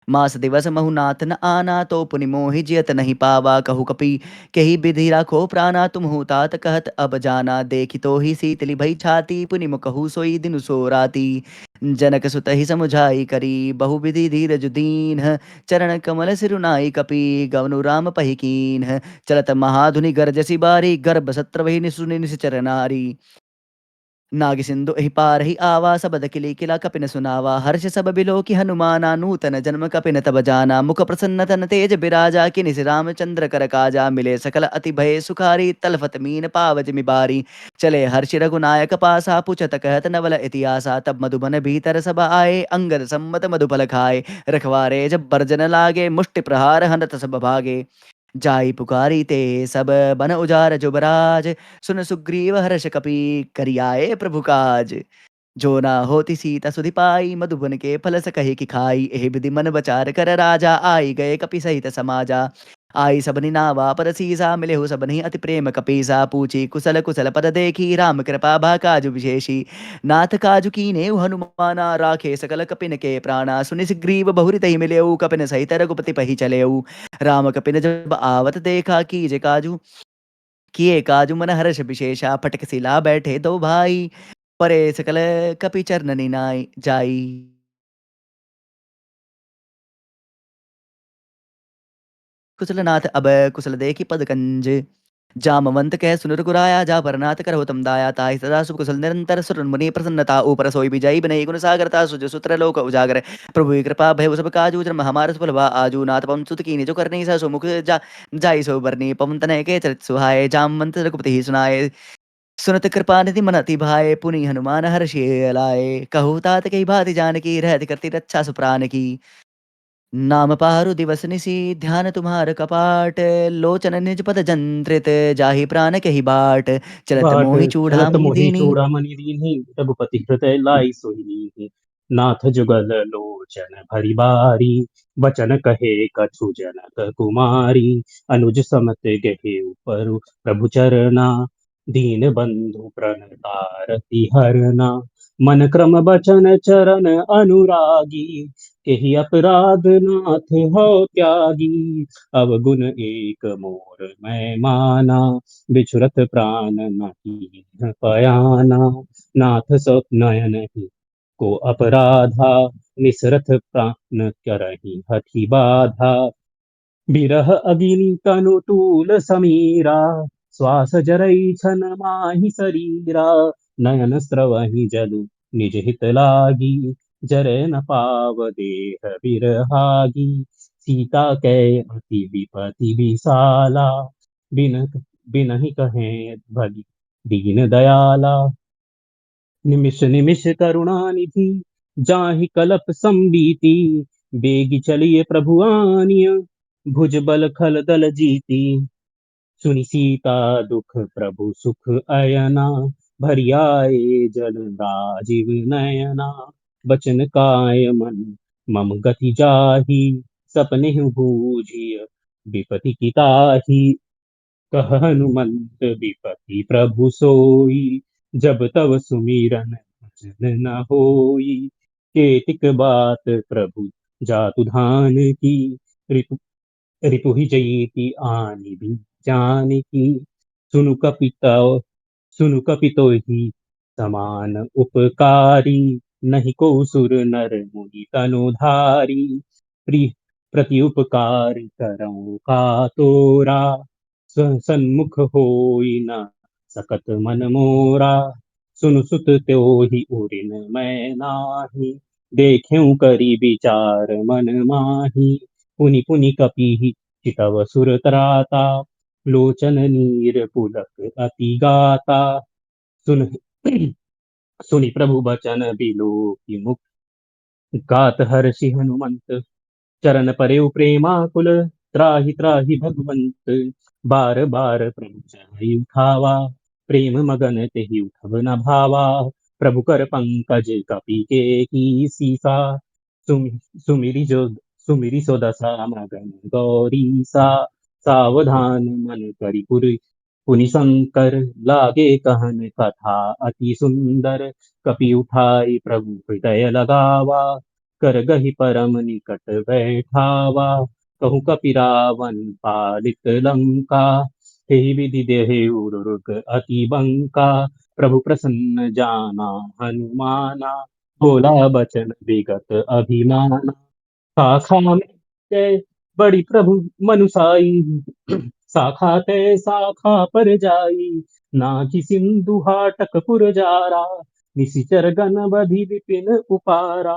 मास दिवस महुनाथ न आना तो पुनि मोहि जियत नहीं पावा कहु कपि कही विधि राखो प्राणा तुम हो तात कहत अब जाना देखी तो ही शीतली भई छाती पुनि मुकहु सोई दिनु सो राती जनक सुत ही समुझाई करी बहु विधि धीरज दीन चरण कमल सिरुनाई कपि गवनु राम पही कीन चलत महाधुनि गरजसी बारी गर्भ सत्र वही निसुनि निश्चर नारी नाग सिंधु एहि पार ही आवा सबद किली किला कपिन सुनावा हर्ष सब बिलो की हनुमाना नूतन जन्म कपिन तब जाना मुख प्रसन्न तन तेज बिराजा किनिस रामचंद्र कर काजा मिले सकल अति भय सुखारी तलफत मीन पावज मिबारी चले हर्षि रघुनायक पासा पुछत कहत नवल इतिहासा तब मधुबन भीतर सब आए अंगद सम्मत मधुफल खाए रखवारे जब बर्जन लागे मुष्टि प्रहार हनत सब भागे जाई पुकारी ते सब बन उजार जुबराज सुन सुग्रीव हर्ष कपि करियाए प्रभु काज जो ना होती सीता सुधि पाई मधुबन के फल कहे कि खाई एहि विधि मन बचार कर राजा आई गए कपि सहित समाजा आई सबनि नावा पर सीसा मिले हो सबनि अति प्रेम कपीसा पूछी कुशल कुशल पद देखी राम कृपा भा काजु विशेषी नाथ काजु कीने हनुमाना राखे सकल कपिन के प्राणा सुनि सुग्रीव बहुरी तही मिले कपिन सहित रघुपति पही चले राम कपिन जब आवत देखा कीजे काजू किए काजू मन हर्ष विशेषा फटक सिला बैठे दो भाई परे सकल कपि चरणनि नाई जाई कुशलनाथ अब कुशल देखी पद कंज जामवंत कह सुन रघुराया जा परनाथ कर होतम दाया ताहि सदा सुख कुशल निरंतर सुर मुनि प्रसन्नता ऊपर सोई विजयी बनई गुण सागरता सुज सुत्र लोक उजागर प्रभु की कृपा भय सब काजू जन्म हमार सुफल वा आजू नाथ पवन सुत कीनी जो करनी सा सुमुख जाई सो बरनी पवन तनय के चरित सुहाए जामवंत रघुपति ही सुनाए सुनत कृपा निधि मन अति भाए पुनि हनुमान हर्षि लाए कहु तात कही भांति जानकी रहत करती रक्षा सुप्रान की नाम पारु दिवस निसी ध्यान तुम्हार कपाट लोचन निज पद जंत्रित जाहि प्राण कही बाट चलत बाट मोहि चलत चूड़ामणि मोहि दीनी चूड़ामणि दीन्हि रघुपति हृदय लाई सोहिनी नाथ जुगल लोचन भरि बारी बचन कहे कछु जनक कुमारी अनुज समत गहे ऊपर प्रभु चरना दीन बंधु प्रणतारति हरना, मन क्रम बचन चरण अनुरागी, केहि अपराध नाथ हो त्यागी, अवगुण एक मोर मैं माना, बिछुरत प्राण नहीं पयाना, नाथ सो नयन ही को अपराधा, निसरथ प्राण करही हठि बाधा, बिरह अगिनि तनु तूल समीरा, श्वास जरई छन माहि शरीरा, नयन स्रवहि जलु निज हित लागी, जरे न पाव देह बिरहागी, सीता कै अति विपति विसाला, बिन बिनहि कहे भगी दीन दयाला, निमिष निमिष करुणानिधि जाहि कलप संबीति, बेगी चलिए प्रभु आनिया, भुज बल खल दल जीती, सुनि सीता दुख प्रभु सुख अयना, भरी आए जल राजीव नयना, बचन काय मन मम गति जाहि, सपने बूझिय विपति की ताहि, कह हनुमंत विपति प्रभु सोई, जब तब सुमिरन भजन न होई, केतिक बात प्रभु जातु धान की, रिपु रिपु ही जयति आनि भी जानकी, सुनु कपिता सुनु कपितो ही समान उपकारी, नहीं को सुर नर मुनि तनुधारी, प्रि प्रति उपकार करऊं का तोरा, सन्मुख होई न सकत मन मोरा, सुनु सुत त्यो ही उरिन मैं नाही, देखें करी विचार मन माही, पुनि पुनि कपि चितव सुर त्राता, लोचन नीर पुलक अति गाता, सुन सुनि प्रभु बचन बिलो की मुख, गात हर्षि हनुमंत, चरण परेउ प्रेमाकुल, त्राहि त्राहि भगवंत, बार बार प्रभु चढ़ाई उठावा, प्रेम मगन तेहि उठब न भावा, प्रभु कर पंकज कपि के की सीसा, सुम सुमिरि जो सुमिरि सो दशा मगन गौरी सा, सावधान मन करि पुनि शंकर, लागे कहन कथा अति सुंदर, कपि उठाई प्रभु हृदय लगावा, कर गही परम निकट बैठावा, कहूँ कपि रावण पालित लंका, हे विधि देहि उरुग अति बंका, प्रभु प्रसन्न जाना हनुमाना, बोला बचन विगत अभिमाना, शाखा में जय बड़ी प्रभु मनुसाई, शाखा ते शाखा पर जाई, नाकि सिंधु हाटक पुर जारा, निशिचर गण बधि विपिन उपारा,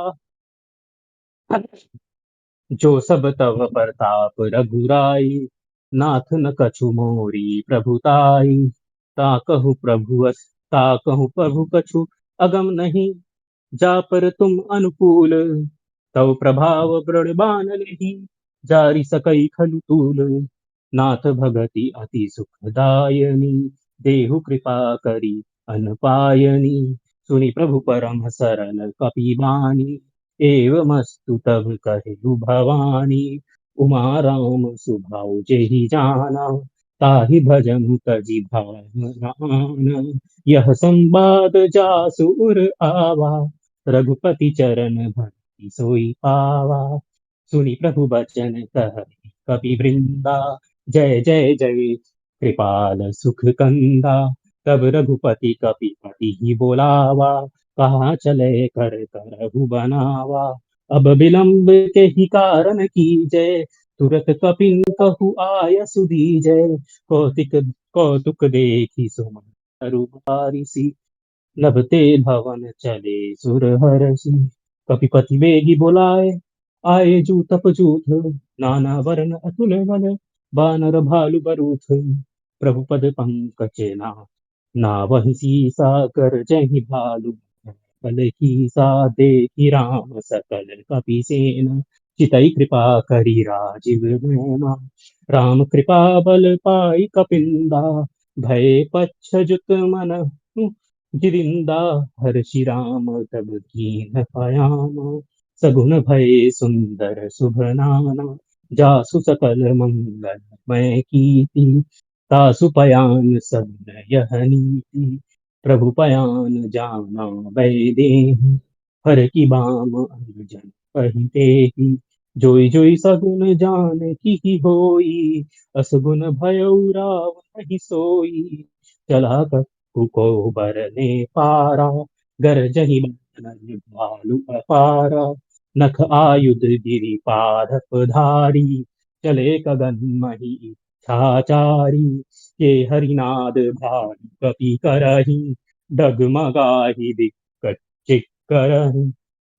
जो सब तव प्रताप रघुराई, नाथ न कछु मोरी प्रभुताई, ताकहु प्रभु कछु अगम नहीं, जा पर तुम अनुकूल, तव प्रभाव बृणबान नहीं, जारि सकई खलु तूल, नाथ भगति अति सुखदायनी, देहु कृपा करी अनपायनी, सुनि प्रभु परम सरल कपि बानी, एवमस्तु तब कहिउ भवानी, उमा राम सुभाउ जेहि जाना, ताहि भजनु तजि भावना, यह संवाद जासु उर आवा, रघुपति चरण भक्ति सोई पावा, सुनि प्रभु बचन कह कपि वृंदा, जय जय जय कृपाल सुख कंदा, तब रघुपति कपि पति ही बोलावा, कहाँ चले कर करहु बनावा, अब विलंब के ही कारण कीजय, तुरत कपिन कहु आय सुदीजय, कौतिक कौतुक देखी सुमन अरु बारिसी, नभते भवन चले सुर हरषि, कपिपति वेगी बुलाए, आए जू तप जूथ, नाना वरण अतुल बल, बानर भालु बरूथ, प्रभु पद पंकज नावहि सीसा, कर जहि भालु बल कीसा, देखि राम सकल कपि सेना, चितई कृपा करी राजीव नेमा, राम कृपा बल पाई कपिंदा, भय पच्छ जुत मन गिरिंदा, हर्षि राम तब कीन पयाना, सगुन भय सुंदर शुभ नाना, जासु सकल मंगल मैं कीर्ति, तासु पयान सब यह नीति, प्रभु पयान जाना वैदेही। हर की बाम अंगजन पहिते ही, जोई जोई सगुन जान की होई। असगुन भयउ राव नहीं सोई, चला कपु को बरने पारा। गरजहि बानर भालु अपारा, नख आयुध गिरि पादप धारी। चले गगन मही इच्छाचारी, ये हरिनाद भानु कपि करही। डगमगाहि दिक्कच चिक्करहि,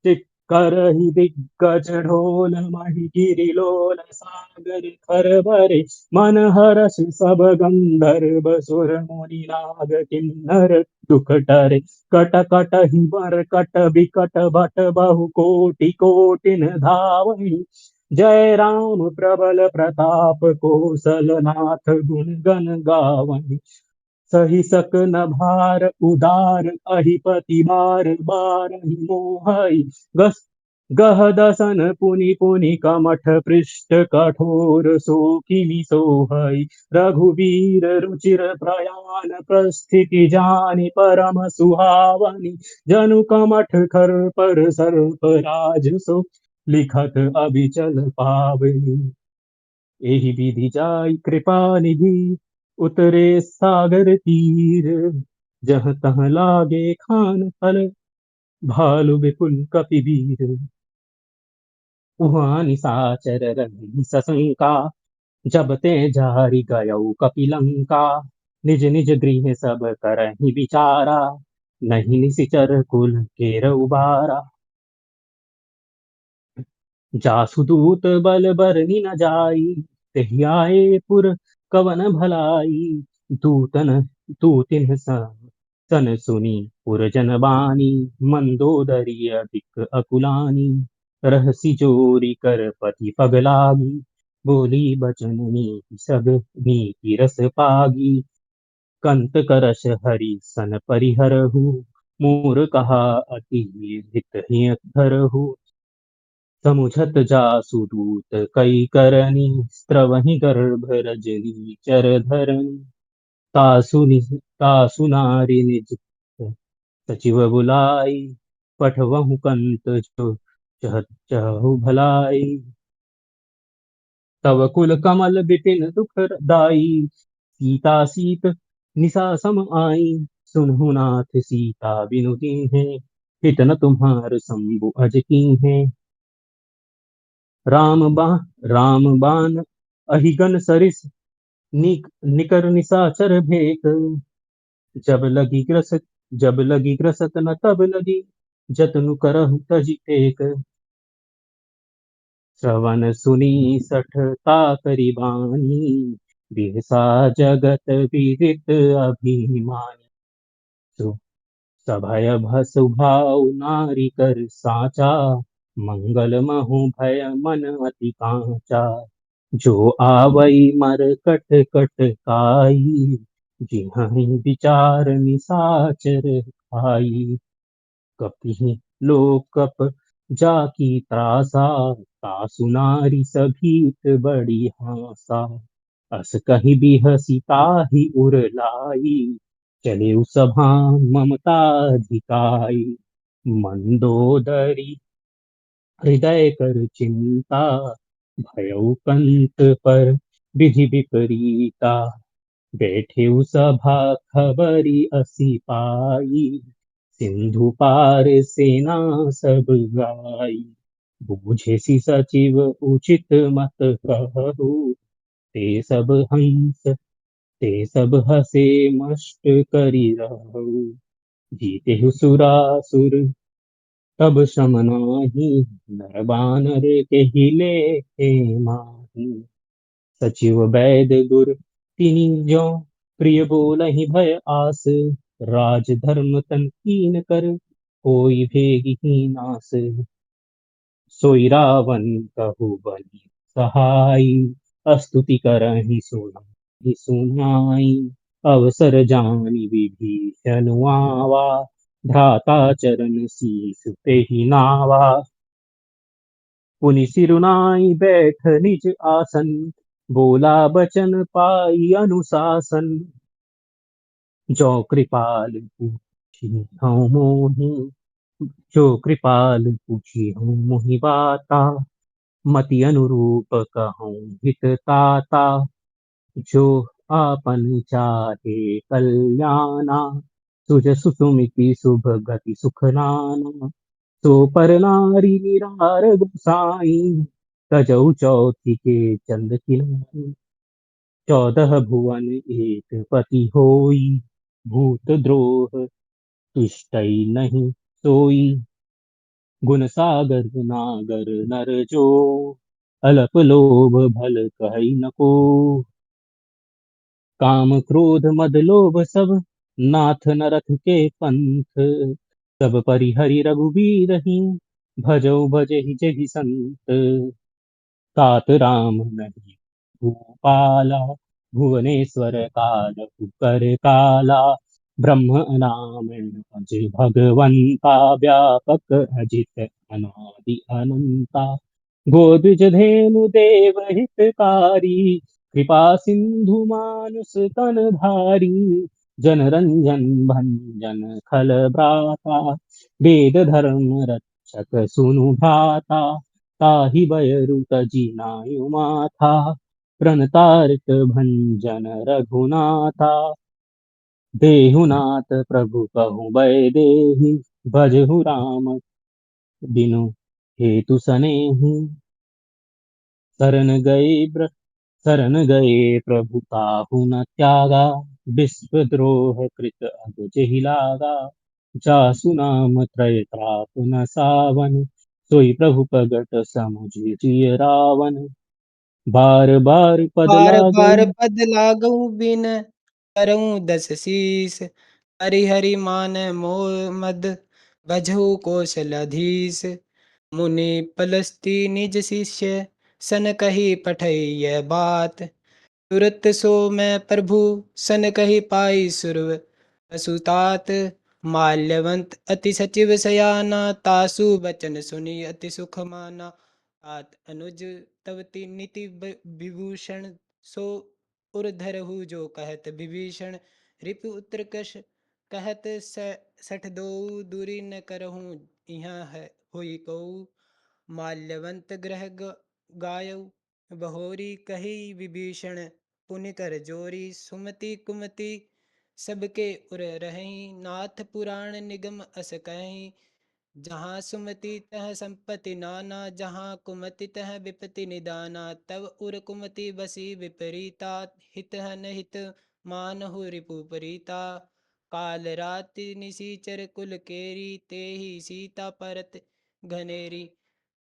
चिक्करहि दिग्गज ढोल महि गिरिलोल सागर खरबरे। मन हरष सब गंधर्व सुर मुनि नाग किन्नर दुख टरे। कट कट ही बर कट बिकट भट बहु कोटि कोटिन धावई। जय राम प्रबल प्रताप कौशलनाथ गुण गण गावई। सही सकन भार उदार अहिपति बार बारहि मोहई। गस गह दसन पुनि पुनि कमठ पृष्ठ कठोर सो किमि सोहई। रघुवीर रुचिर प्रयाण प्रस्थिति जानि परम सुहावनी। जनु कमठ खर पर सर्प राज सो, लिखत अबिचल पावनी। एहि विधि जाई कृपा निधि, उतरे सागर तीर। जहाँ तहाँ लागे खान फल, भालु विपुल कपिवीर। उहाँ निसाचर रही सशंका, जब ते जारि गयौ कपिलंका। निज निज गृह सब करहि विचारा, नहीं निसिचर कुल केरउ बारा। जासु दूत बल बरनि न जाई, तेहि आए पुर कवन भलाई। दूतन दूतिन सन सुनी पुरजन बानी, मंदोदरी अधिक अकुलानी। रहसि जोरी कर पति पगलागी, बोली बचन नीति सब नीति रस पागी। कंत करश हरि सन परिहरहु, मोर कहा अति हित हिय धरहु। समुझत जासु दूत कई करनी, स्त्रवहि गर्भ रजनी चर धरनी। तासु नारी निज सचिव बुलाई, पठवहु कंत जो चहु भलाई। तव कुल कमल बिपिन दुख दाई, सीता सीत निशा सम आई। सुनहु नाथ सीता बिनु है, हित न तुम्हार शंभु अज है। राम बान अहिगन सरिस, निकर निसाचर भेक। जब लगी ग्रसत न तब लगी, जतनु करहु तजि टेक। श्रवण सुनी सठ ताकरि बानी, बिहसा जगत विदित अभिमानी। सभय भसु भाव नारी कर साचा, मंगल महु भय मन अति कांचा। जो आवई मर कट कट काई, जिन्हहि विचार निसाचर खाई। कपि लोकप जाकी त्रासा, तासु नारी सभीत बड़ी हासा। अस कहि बिहसी ताहि उर लाई, चले सभा ममता धिकाई। मंदोदरी हृदय कर चिंता, भयउ कंत पर विधि विपरीता। बैठे सभा खबरी असी पाई, सिंधु पार सेना सब गाई। बूझे सी सचिव उचित मत कहु, ते सब हसे मस्त करि रहु। जीते सुरासुर तब सम नाही, नर बानर के हिले माही। सचिव वैद गुर तिनि जो, प्रिय बोलहि भय आस। राज धर्म तन कीन कर, कोई भेगी नास। सोई रावण कहु बलि सहाई, स्तुति करहि सुनाई। अवसर जानि विभीषण आवा, भ्राता चरण शीस तेहि नावा। पुनि सिरुनाई बैठ निज आसन, बोला बचन पाई अनुशासन, जो कृपाल पूछी हूँ मोहि, जो कृपाल पूछी हूँ मोहि बाता, मति अनुरूप कहूँ हित ताता, जो आपन चाहे कल्याणा, सुज सुसुमिति शुभ गति सुख नाना, सो पर नारी निरार गोसाई, तजौ चौथी के चंद किनारी, 14 भुवन एक पति होई, भूत द्रोह तुष्टइ नहीं सोई, गुण सागर नागर नर जो, अल्प लोभ भल कहि न को, काम क्रोध मद लोभ सब, नाथ नरथ के पंथ, सब परिहरि रघुबीरहि, भजौ भजहि जहि संत, तात राम नहीं भूपाला, भुवनेश्वर कालहु कर काला, ब्रह्म अनामय अजय भगवंता, व्यापक अजित अनादि अनंता, गोद्विज धेनु देव हितकारी, कृपा सिंधु मानुस तन धारी, जन रंजन भंजन खल भ्राता, वेद धर्म रक्षक सुनु भ्राता, ताहि बयरु तजिनायु माथा, प्रणतारक भंजन रघुनाथा, देहुनाथ प्रभु कहु बै देहि, भजहु राम बिनु हेतु सनेहि, शरण गए शरण गए प्रभु ताहु न त्यागा, विश्वद्रोह कृत अग जेहि लागा, जासु नाम त्रय त्राप न सावन, सोई प्रभु प्रगट समुझ जिय रावण, बार बार पद बार लागऊ। बार पद लागऊ बिन करऊँ दस शीस, हरि हरि मान मोह मद भजहु कौशलधीश, मुनि पलस्ती निज शिष्य सन कही पठई यह बात, तुरत सो मैं प्रभु सन कही पाई सुरव असुतात, माल्यवंत अति सचिव सयाना, तासु बचन सुनी अति सुख माना, तात अनुज तव नीति विभूषण, सो उर धरहु जो कहत विभीषण, रिपु उत्कर्ष कहत सठ दो, दूरी न करहूँ यहाँ है होई को, माल्यवंत ग्रह गायऊ बहोरी कही विभीषण, पुनि कर जोरी सुमति कुमति सबके उर रही, नाथ पुराण निगम अस कहीं, जहाँ सुमति तह संपत्ति नाना, जहाँ कुमति तह विपत्ति निदाना, तब उर कुमति बसी विपरीता, हित हन हित मानहु रिपु परीता, काल राति निसीचर कुल केरी, ते ही सीता परत घनेरी,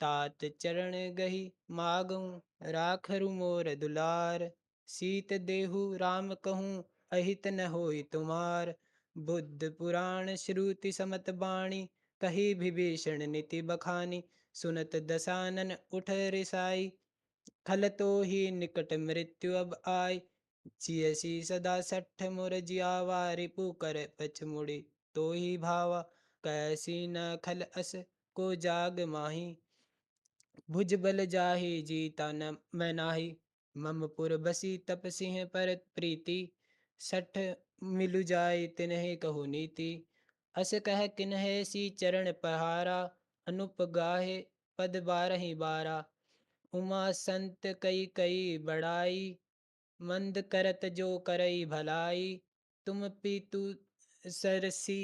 तात चरण गही मागऊं राखरु मोर दुलार, सीत देहु राम कहूँ अहित न होई तुमार, बुद्ध पुराण श्रुति समत बाणी, कही विभीषण नीति बखानी, सुनत दसानन उठ रिसाई, खल तो ही निकट मृत्यु अब आय, जियसी सदा सठ मुर जियावा, रिपु कर पछ मुड़ी तो ही भावा, कैसी न खल अस को जाग माही, भुज बल जाहि जीता न मैं नाही, मम पुर बसी तप सिंह पर प्रीति, सठ मिलु जाय तिन्हि कहु नीति, अस कह किन्हे सी चरण पहारा, अनुप गाहे पद बारहि बारा, उमा संत कई कई बड़ाई, मंद करत जो करई भलाई, तुम पीतु सरसी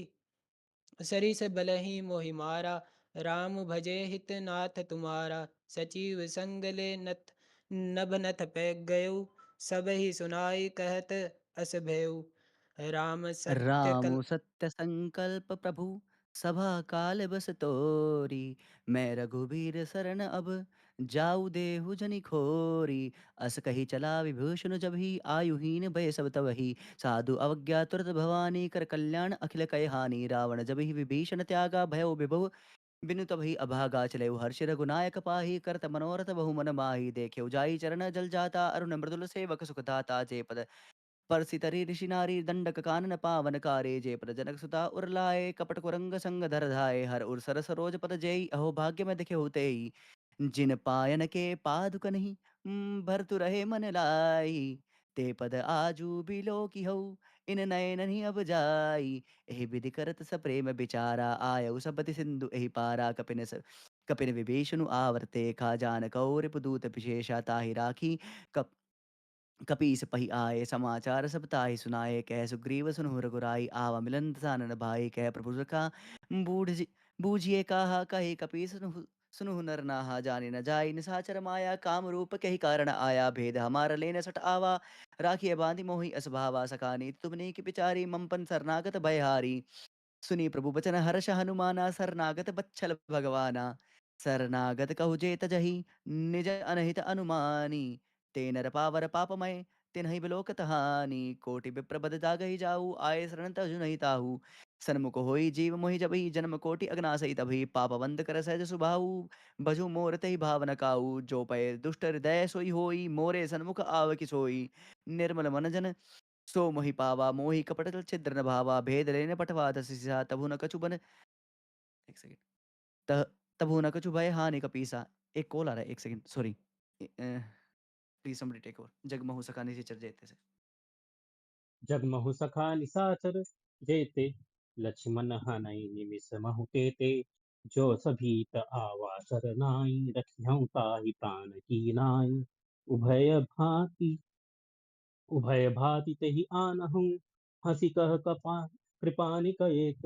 सरिस बलहि मोहि मारा, राम भजे हित नाथ तुम्हारा, सचिव संग ले नथ नभ नथ पै गयऊ, सब ही सुनाई कहत अस भयऊ, राम सत्य रामो कल सत्य संकल्प प्रभु, सभा काल बस तोरी, मैं रघुबीर शरण अब, जाऊ देहु जनि खोरी, अस कही चला विभूषण जब ही, आयुहीन भय सब तबहि, साधु अवज्ञा तुरत भवानी, कर कल्याण अखिल कय हानि, रावण जब ही विभीषण त्यागा, भयो विभव बिनु तबहि अभागा, चले हर्षि रघुनायक पाही, करत मनोरथ बहु मन माही, देखे जाई चरण जल जाता, अरुण मृदुल सेवक सुख दाता, जे पद परसितरी ऋषि नारी दंडक कानन पावन कारे जय पर जनक सुता उरलाए कपट कुरंग संग धर धाय हर उर सर सरोज पद जय अहो भाग्य में दिखे होते ही जिन पायन के पादुक नहीं भरतु रहे मन लाई ते पद आजू बिलो की हो इन नयन नहीं अब जाई एहि विधि करत स प्रेम बिचारा आयउ सबति सिंधु एहि पारा कपिन विभीषणु आवर्ते खा जान कौरिप दूत विशेषा ताहि राखी कप कपीस पही आए समाचार सब ताहि सुनाए कह सुग्रीव सुनु रघुराई आवा मिलन सानन भाई कह प्रभु सखा बूढ़ बूझिए कहा कहे कपीस सुनु नर नाहा जाने न जाई निसाचर माया काम रूप कही कारण आया भेद हमारा लेन सट आवा राखिए बांधि मोहि असभावा सकानी तुमने की बिचारी ममपन शरणागत भयहारी सुनी प्रभु बचन हर्ष हनुमाना शरणागत बच्छल भगवाना शरणागत कहु जेत जही निज अनहित अनुमानी ते नर पावर पापमय तिन्हि बिलोकत हानि कोटि विप्र बद जागहि जाऊ आए शरण तजु नहीं ताहू सन्मुख होई जीव मोहि जबहि जन्म कोटि अगनासई तभी पाप बंद कर सहज सुभाऊ भजु मोर तहि भावन काऊ जो पय दुष्ट हृदय सोई होई मोरे सन्मुख आव कि सोई निर्मल मन जन सो मोहि पावा मोहि कपट छिद्र न भावा भेद लेने पटवा दसिसा तभु न कछु बन एक सेकंड त तभु न कछु भय हानि कपीसा एक कॉल आ रहा है एक second sorry please somebody take over जगमोह सका निशाचर जयते से जगमहु सखा निसाचर जेते लक्ष्मण हनई निमिष महु केते जो सभीत आवा सरनाई रखियऊ ताहि प्राण की नाई उभय भांति उभय भांति तेहि आनहु हंसी कह कपा कृपानि कयेत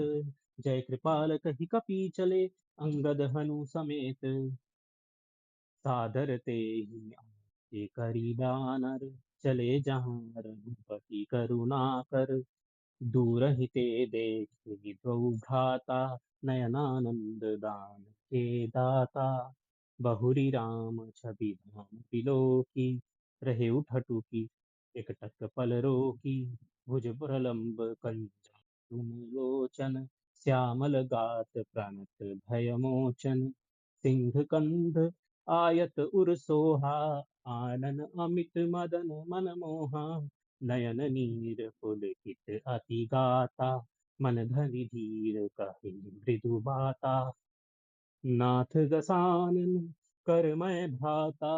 जय कृपाल कहि कपी चले अंगद हनु समेत सादर ते ही करी बानर चले जहाँ रघुपति करुणा कर दूर ही ते देखे द्वौ भ्राता नयनानंद दान के दाता बहुरी राम छवि धाम बिलोकी रहे उठटु की एकटक पल रोकी भुज प्रलंब कंचन लोचन श्यामल गात प्रणत भय मोचन सिंह कंध आयत उर सोहा आनन अमित मदन मन मोहा नयन नीर पुलकित अति गाता मन धरि धीर कहि मृदु बाता नाथ गसानन कर मैं भ्राता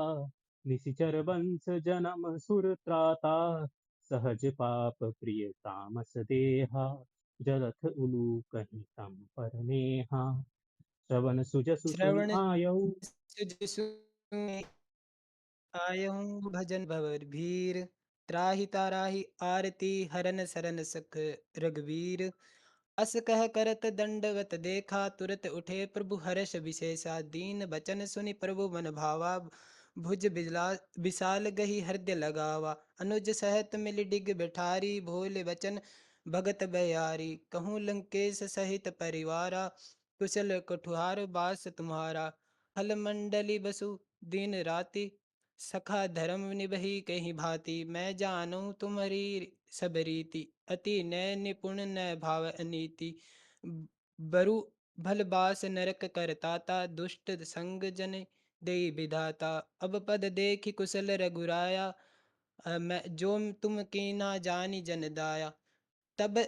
निशिचर वंश जन्म सुर त्राता सहज पाप प्रिय तामस देहा जलथ उलूकहि तम पर नेहा श्रवण सुजसु सुन श्रवण आयऊ सुजि सुनि आयहूँ भजन भवर भीर त्राहि ताराहि आरती हरन सरन सख रघुवीर अस कह करत दंडवत देखा तुरत उठे प्रभु हर्ष विशेषा दीन बचन सुनि प्रभु मन भावा भुज विशाल गही हृदय लगावा अनुज सहत मिल डिग बिठारी भोले बचन भगत बयारी कहूँ लंकेश सहित परिवारा कुशल कुठुहार बास तुम्हारा हल मंडली बसु दिन राति सखा धर्म निभही कहीं भांति मैं जानू तुम्हारी सब रीति अति नय निपुण न भाव अनीति बरु भल बास नरक करताता दुष्ट संग जन दे विधाता अब पद देखि कुशल रघुराया मैं जो तुम कीना जानी जन दाया तब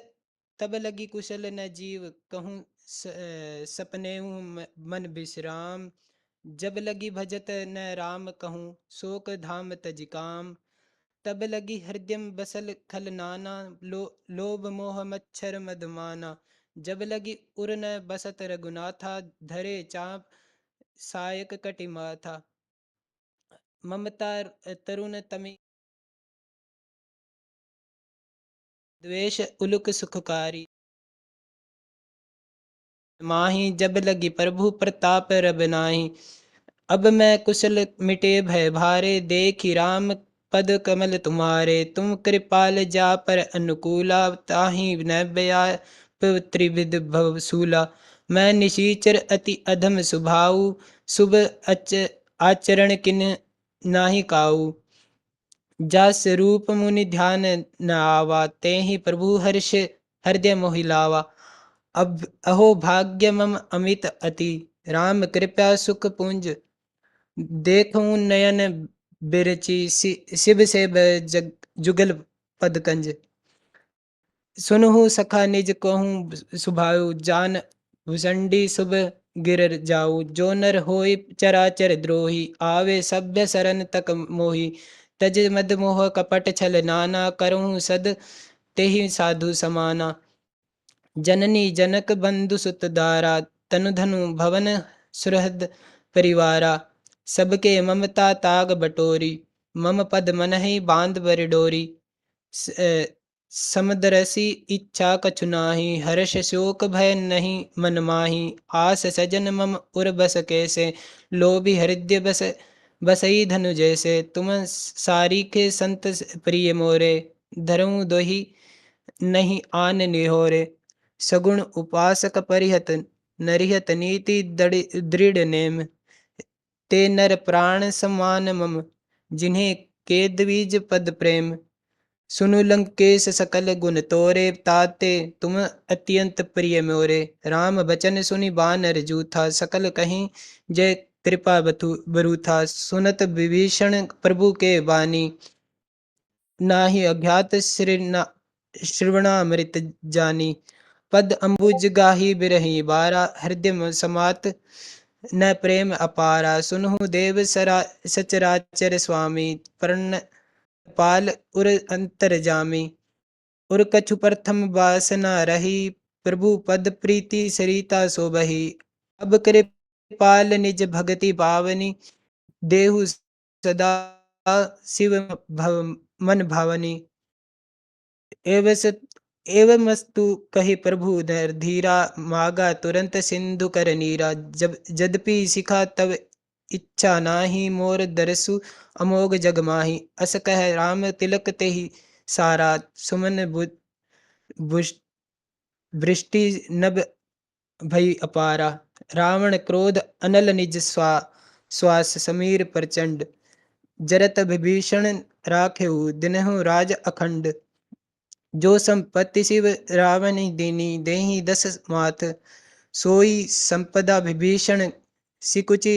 तब लगी कुशल न जीव कहूँ सपने मन विश्राम जब लगी भजत न राम कहूँ शोक धाम तज काम तब लगी हृदय बसल खल नाना लोभ मोह मच्छर मधुमाना जब लगी उर न बसत रघुनाथा धरे चाप सायक कटि माथा ममता तरुण तमि द्वेष उलुक सुखकारी माही जब लगी प्रभु प्रताप रब नाही अब मैं कुशल मिटे भय भारे देखी राम पद कमल तुम्हारे तुम कृपाल जा पर अनुकूला ताहि न व्याप त्रिविध भवसूला मैं निशीचर अति अधम सुभाऊ शुभ आचरण किन नाही काऊ जस रूप मुनि ध्यान न आवा तेहि प्रभु हर्ष हृदय मोहि लावा अब अहो भाग्य मम अमित अति राम कृपा सुख पुंज देखूं नयन बिरची शिव से जुगल पदकंज। सुनहु सखा निज कहूँ सुभाउ, जान भुसंडी शुभ गिर जाऊ। जो नर होय चराचर द्रोही, आवे सभ्य सरन तक मोही। तज मद मोह कपट छल नाना, करहूँ सद तेहि साधु समाना। जननी जनक बंधु सुत दारा, तनु धनु भवन सुहृद परिवारा। सबके ममता ताग बटोरी, मम पद मनहि बांध बर डोरी। समदरसी इच्छा कछु नाही, हर्ष शोक भय नहीं मन माही। आस सजन मम उर बस कैसे, लोभी हृदय बस बसई धनु जैसे। तुम सारी के संत प्रिय मोरे, धरऊं दोही नहीं आन निहोरे। सगुण उपासक परिहत, नरिहत नीति दृढ़ नेम। ते नर प्राण समान मम, जिन्हें केद बीज पद प्रेम। सुनु लंकेश सकल गुण तोरे, ताते तुम अत्यंत प्रिय मोरे। राम बचन सुनि बानर जूथा, सकल कहीं जय कृपा बरूथा। सुनत विभीषण प्रभु के बानी, नाहि अज्ञात श्रवणामृत जानी। पद अम्बुज गाही बिरही बारा, हृदय समात न प्रेम अपारा। सुनहु देव सचराचर स्वामी, पर्ण पाल उर अंतर जामी। उर कछु प्रथम वासना रही, प्रभु पद प्रीति सरिता सोबही। अब कृपाल निज भगति पावनी, देहु सदा शिव मन भावनी। एवमस्तु कहि प्रभु नर धीरा, मागा तुरंत सिंधु कर नीरा। जब यद्यपि सिखा तब इच्छा नाही, मोर दरसु अमोघ जग माही। अस कह राम तिलक तेहि सारा, सुमन वृष्टि नभ भई अपारा। रावण क्रोध अनल निज श्वास, समीर प्रचंड। जरत विभीषण राखेहु, दिनहु राज अखंड। जो संपत्ति शिव रावण दीनी, देहि दस माथ। सोई संपदा विभीषण सिकुचि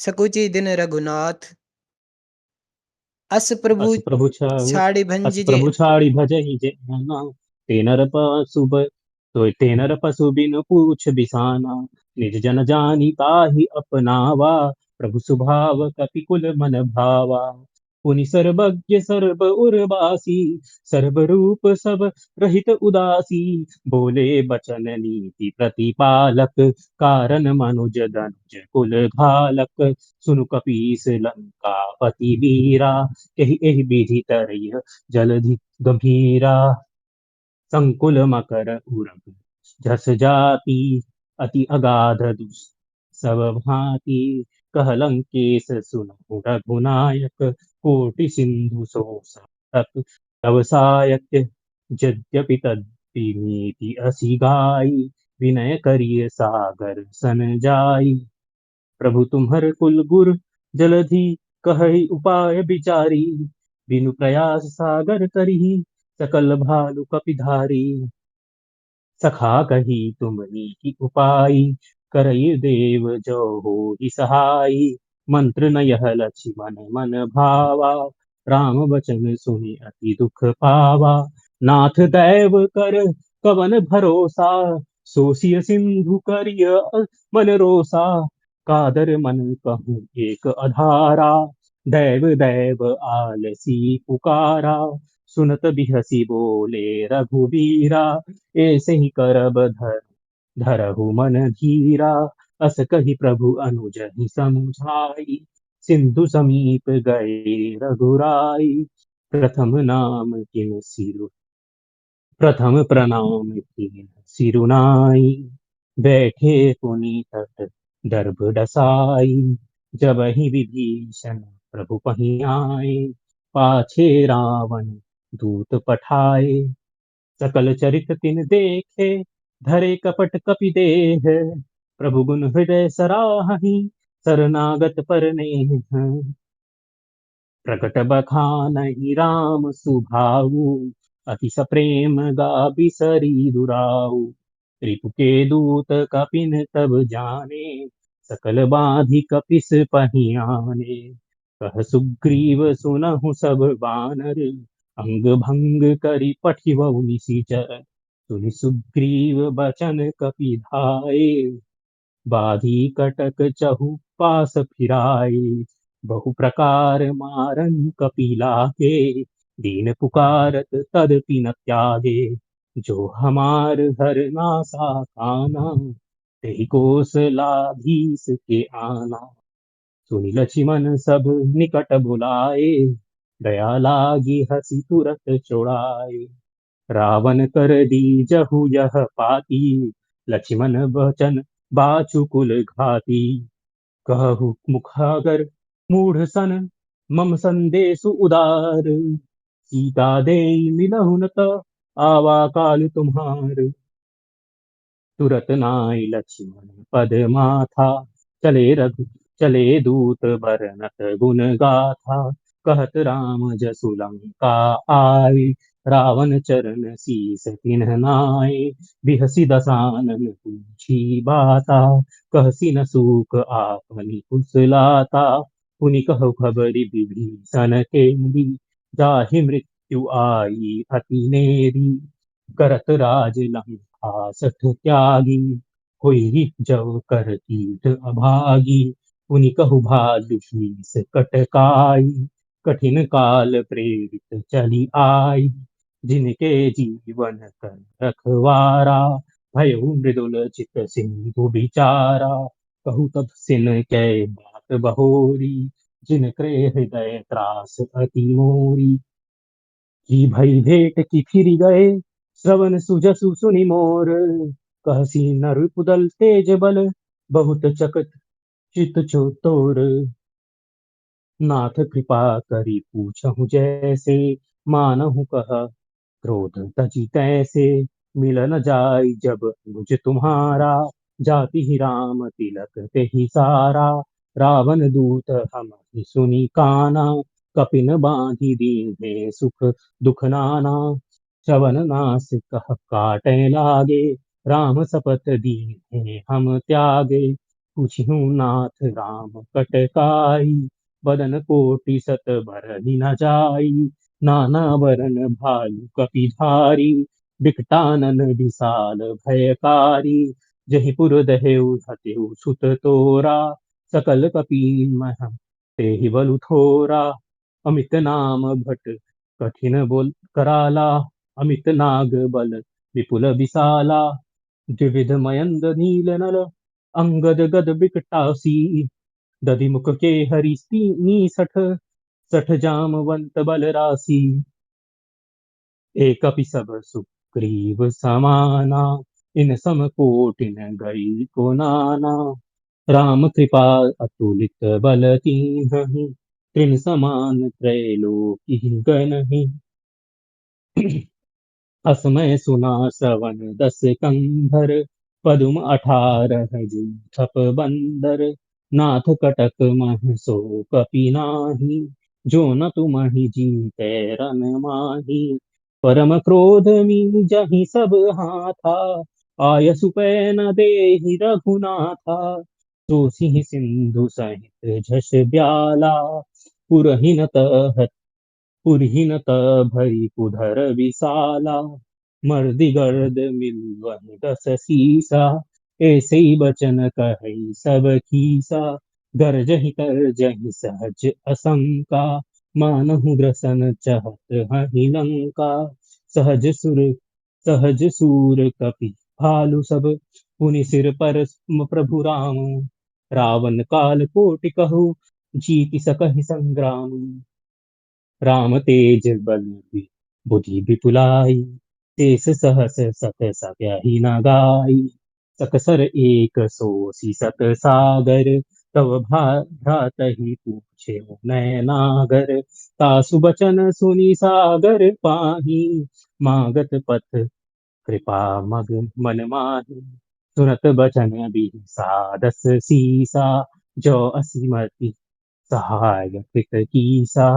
सकुचि दिन रघुनाथ। अस प्रभु अस प्रभु छाड़ि अस भंजिजे, प्रभु छाड़ी भजहि जेना, ते नर पशु ते नर पशु बिनु पूछ बिसाना। निज जन जानी ताहि अपनावा, प्रभु सुभाव कपि कुल मन भावा। पुनि सर्वज्ञ सर्व उर्वासी, सर्व रूप सब रहित उदासी। बोले बचन नीति प्रतिपालक, कारण मनुज दनुज कुल घालक। सुनु कपीस लंका पति वीरा, एहि एहि विधि तरय जलधि गंभीरा। संकुल मकर उरग झस जाति, अति अगाध दुस सब भांति। कह लंकेश सुनहु रघुनायक, कोटि सिंधु सो सातक तव सायक। यद्यपि तद्विनीति असी गाई, विनय करिय सागर सन जाई। प्रभु तुम्हर कुल गुर जलधि, कहई उपाय विचारी। बिनु प्रयास सागर तरही, सकल भालु कपिधारी। सखा कही तुम नीति उपाय, करई देव जो हो सहाय। मंत्र न यह लक्ष्मण मन भावा, राम वचन सुनि अति दुख पावा। नाथ दैव कर कवन भरोसा, सो सिय सिंधु करिय मन रोसा। कादर मन कहूँ एक अधारा, दैव दैव आलसी पुकारा। सुनत बिहसी बोले रघुबीरा, ऐसे ही करब धरहु मन धीरा। अस कही प्रभु अनुज ही समुझाई, सिंधु समीप गए रघुराई। प्रथम नाम किन सिरु प्रथम प्रणाम किन सिरुनाई। बैठे पुनि तट दर्भ डसाई, जब ही विभीषण प्रभु पही आए। पाछे रावण दूत पठाए, सकल चरित तिन देखे। धरे कपट कपि देह, प्रभु गुण हृदय सराहि। शरणागत पर नेह, प्रकट बखानहि राम सुभाऊ। अति सप्रेम गा बिसरी दुराऊ। रिपु के दूत कपिन तब जाने, सकल बाधि कपिस पहियाने। कह सुग्रीव सुनहु सब बानर, अंग भंग करी पठिवउ निशिचर, सुनि सुग्रीव बचन कपि धाये। बाधी कटक चहु पास फिराए, बहु प्रकार मारन कपि लागे। दीन पुकारत तदपि न त्यागे, जो हमार हर नासा काना, तेहि कोसलाधीस के आना। सुनि लक्ष्मण सब निकट बुलाए, दया लागी हसी तुरत छुड़ाए। रावण कर दीजहु यह पाती, लक्ष्मण बचन बाछु कुल घाती। कहु मुखागर मूढ़ सन, मम संदेशु उदार। सीता दे मिलहु न त, आवा काल तुम्हार। तुरत नाई लक्ष्मण पद माथा, चले दूत बरनत गुण गाथा। कहत राम जसु लंका आए, रावण चरण सीस तिन्ह नाए। बिहसी दसानन पूछी बाता, कहसी न सूक आपनि कुशलाता। पुनि कहु खबरि विभीषण केली, जाहि मृत्यु आई अति नेरी। करत राज लंका सठ त्यागी, हुई जव कर कीट अभागी। पुनि कहु भालु शीस कटकाई, कठिन काल प्रेरित चली आई। जिनके जीवन कर रखवारा, भयउ मृदुल चित सिंधु बिचारा। कहु तब सिन कै बात बहोरी, जिनके हृदय त्रास अति मोरी। की भई भेंट की फिरि गए, श्रवण सुजसु सुनि मोर। कहसी नरुपदल तेज बल, बहुत चकत चित जो तोर। नाथ कृपा करी पूछहु जैसे, मानहु कह क्रोध तजी तैसे। मिलन जाय जब मुझ तुम्हारा, जाति ही राम तिलक ते ही सारा। रावण दूत हम सुनी काना, कपिन बांधि दीन्हे सुख दुख नाना। श्रवण नास कह काटै लागे, राम सपत दीन्हे हम त्यागे। पूछिहु नाथ राम कटकाई, बदन कोटि सत बरहि न जाई। नाना वरन भालु कपि धारी, बिकटानन विशाल भयकारी। जहि पुर दहेउ हतेउ सुत तोरा, सकल कपि मह तेहि बलु थोरा। अमित नाम भट कठिन बोल कराला, अमित नाग बल विपुल विशाला। द्विविध मयंद नील नल, अंगद गद बिकटासी। दधि मुख के हरि सठ, सठ जामवंत बल राशि। एक सब सुग्रीव समाना, इन सम कोटि न गई को नाना। राम कृपा अतुलित बल कीन्ही, तृण समान त्रैलोकी गनहि। असमय सुना श्रवण दस कंधर, पदुम 18 जूथप बंदर। नाथ कटक मह सो कपि नाही, जो न तुमहि जीतै रन माही। परम क्रोध मी जहि सब हाथा, आयसु पै न देहि रघुनाथा। सो सिंह सिंधु सहित झस ब्याला, पुरहिन तह पुरहिन भरी कुधर विशाला। मर्दि गर्द मिलवहि 10 सीसा, ऐसे ही बचन कहि सब कीसा। गरजहि तरजहि सहज असंका, मानहु ग्रसन चहत हहि लंका। सहज सुर सहज सूर कपि भालु सब, पुनि सिर पर प्रभु राम। रावण काल कोटि कहु, जीति सकहि संग्राम। राम तेज बल बुद्धि विपुलाई, शेष सहस सत सत्यहि न गाई। सकसर एक सोषि सत सागर, तव भ्रातहि पूछे नय नागर। तासु बचन सुनि सागर पाही, मागत पथ कृपा मग मन माही। सुनत बचन बिसादस सीसा, जो असिमति सहाय कृत कीसा।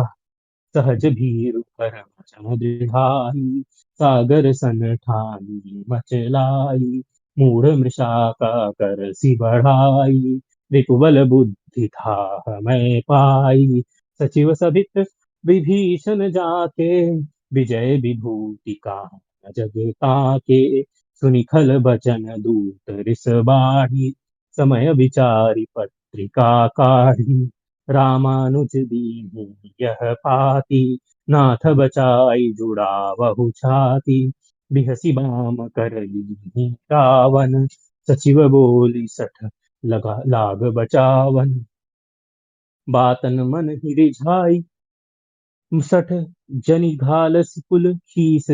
सहज भीरु परम समुद्र ढाई, सागर सन ठानी मचलाई। मूढ़ मृषा का कर सी बढ़ाई, रिपुबल बुद्धि था मैं पाई। सचिव सबित विभीषण जाके, विजय विभूति का जग ताके, सुनि खल बचन दूत रिस बाढ़ी, समय विचारि पत्रिका काढ़ी, रामानुज दीन्ही यह पाती, नाथ बचाई जुड़ावहु छाती, बिहसी बाम कर लीन्ही रावण, सचिव बोली सठ लगा लाग बचावन, बातन मन ही रिझाई सठ जनि घालस कुल शीस,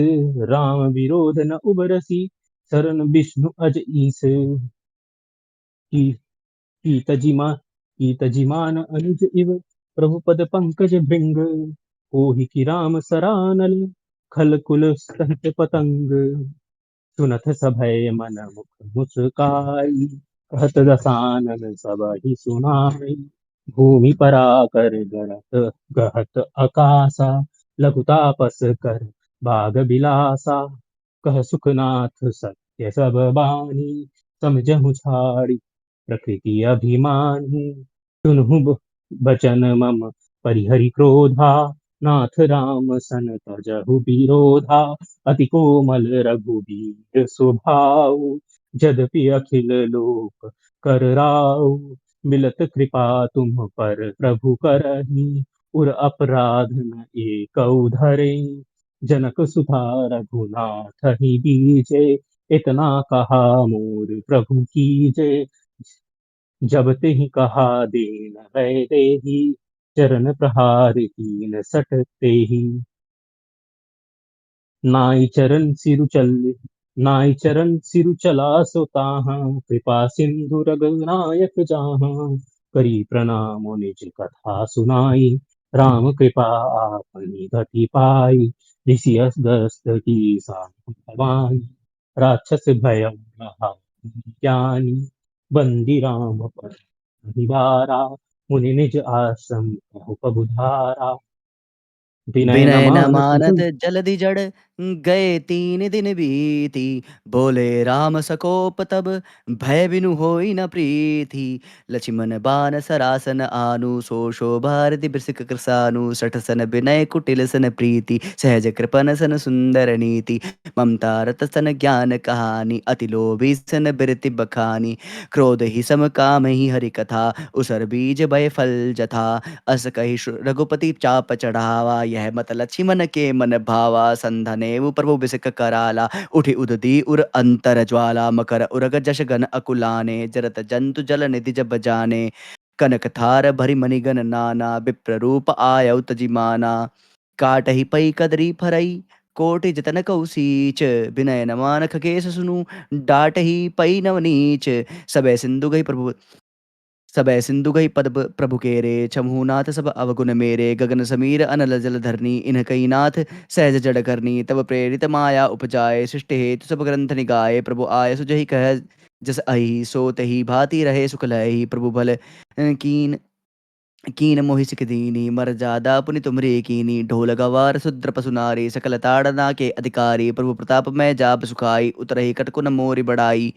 राम विरोध न उबरसी, सरन विष्णु अज ईस, की कीतजिमान अनुज इव, प्रभुपद पंकज भृंग, कोहि की राम सरानल, खल कुल सहित पतंग, सुनत सभय मन मुख मुस्काई, कहत दसानन सब ही सुनाई, भूमि पराकर गरत गहत अकासा, लघु तापस कर बाग बिलासा, कह सुखनाथ सत्य सब बानी, समझहु छाड़ी प्रकृति अभिमानी, सुनहु बचन मम परिहरि क्रोधा, नाथ राम सन तजहु विरोधा, अति कोमल रघुबीर स्वभाव, यद्यपि अखिल लोक कर राव, मिलत कृपा तुम पर प्रभु करही, उर अपराध न एकौ धरे, जनक सुता रघुनाथ ही बीजे, इतना कहा मोर प्रभु कीजे, जब तेहि कहा दीन है देही, चरण प्रहार कीन सट तेहि, नाई चरण सिरु चला सो ताहाँ, कृपा सिंधु रघुनायक जहाँ, करी प्रणाम निज कथा सुनाई, राम कृपा आपनी गति पाई, ऋषि दस्त की भवानी, राक्षस भय ज्ञानी, बंदी राम पर निवारा, मुनि निज आश्रम कहु प्रभुधारा, विनय न विनय न मानत मानत जो जलधि जड़, गए 3 दिन बीती, बोले राम सकोप तब, भय बिनु होई न प्रीति। लक्ष्मण बान सरासन आनु, सो शोभा हरदि बृषिक कृसानु, सठ सन विनय कुटिल सन प्रीति, सहज कृपन सन सुंदर नीति, ममता रत सन ज्ञान कहानी, अति लोभी सन बिरति बखानी, क्रोध ही सम काम ही हरि कथा, उसर बीज भय फल जथा, अस कही रघुपति चाप चढ़ावा, यह मत लक्ष्मण के मन भावा, संधनेव प्रभु बिसक कराला, उठि उदती उर अंतर ज्वाला, मकर उरग जश गन अकुलाने, जरत जंतु जल निधि जब जाने, कनक थार भरि मणिगण नाना, विप्र रूप आयौ तजिमाना, काटहि पई कदरी फरई, कोटि जतन कौ सीच, विनय न मान खगेश सुनु, डाटहि पई नवनीच, सबे सिंधु गई प्रभु, सबै सिंधु गई पद प्रभु केरे, छमहु नाथ सब अवगुण मेरे, गगन समीर अनल जल धरनी, इन कई नाथ सहज जड़ करनी, तब प्रेरित माया उपजाए, सृष्टि हेतु सब ग्रंथ निगाए, प्रभु आय सुजहि कह जस अहि, सो तहि भांति रहे सुख लहि, प्रभु भल कीन कीन मोहि सिख दीनी, मर जादा पुनि तुमरे कीनी, ढोल गवार शुद्र पसु नारी, सकल ताड़ना के अधिकारी, प्रभु प्रताप मैं जाप सुखाई, उतरहि कटकुन मोरि बड़ाई,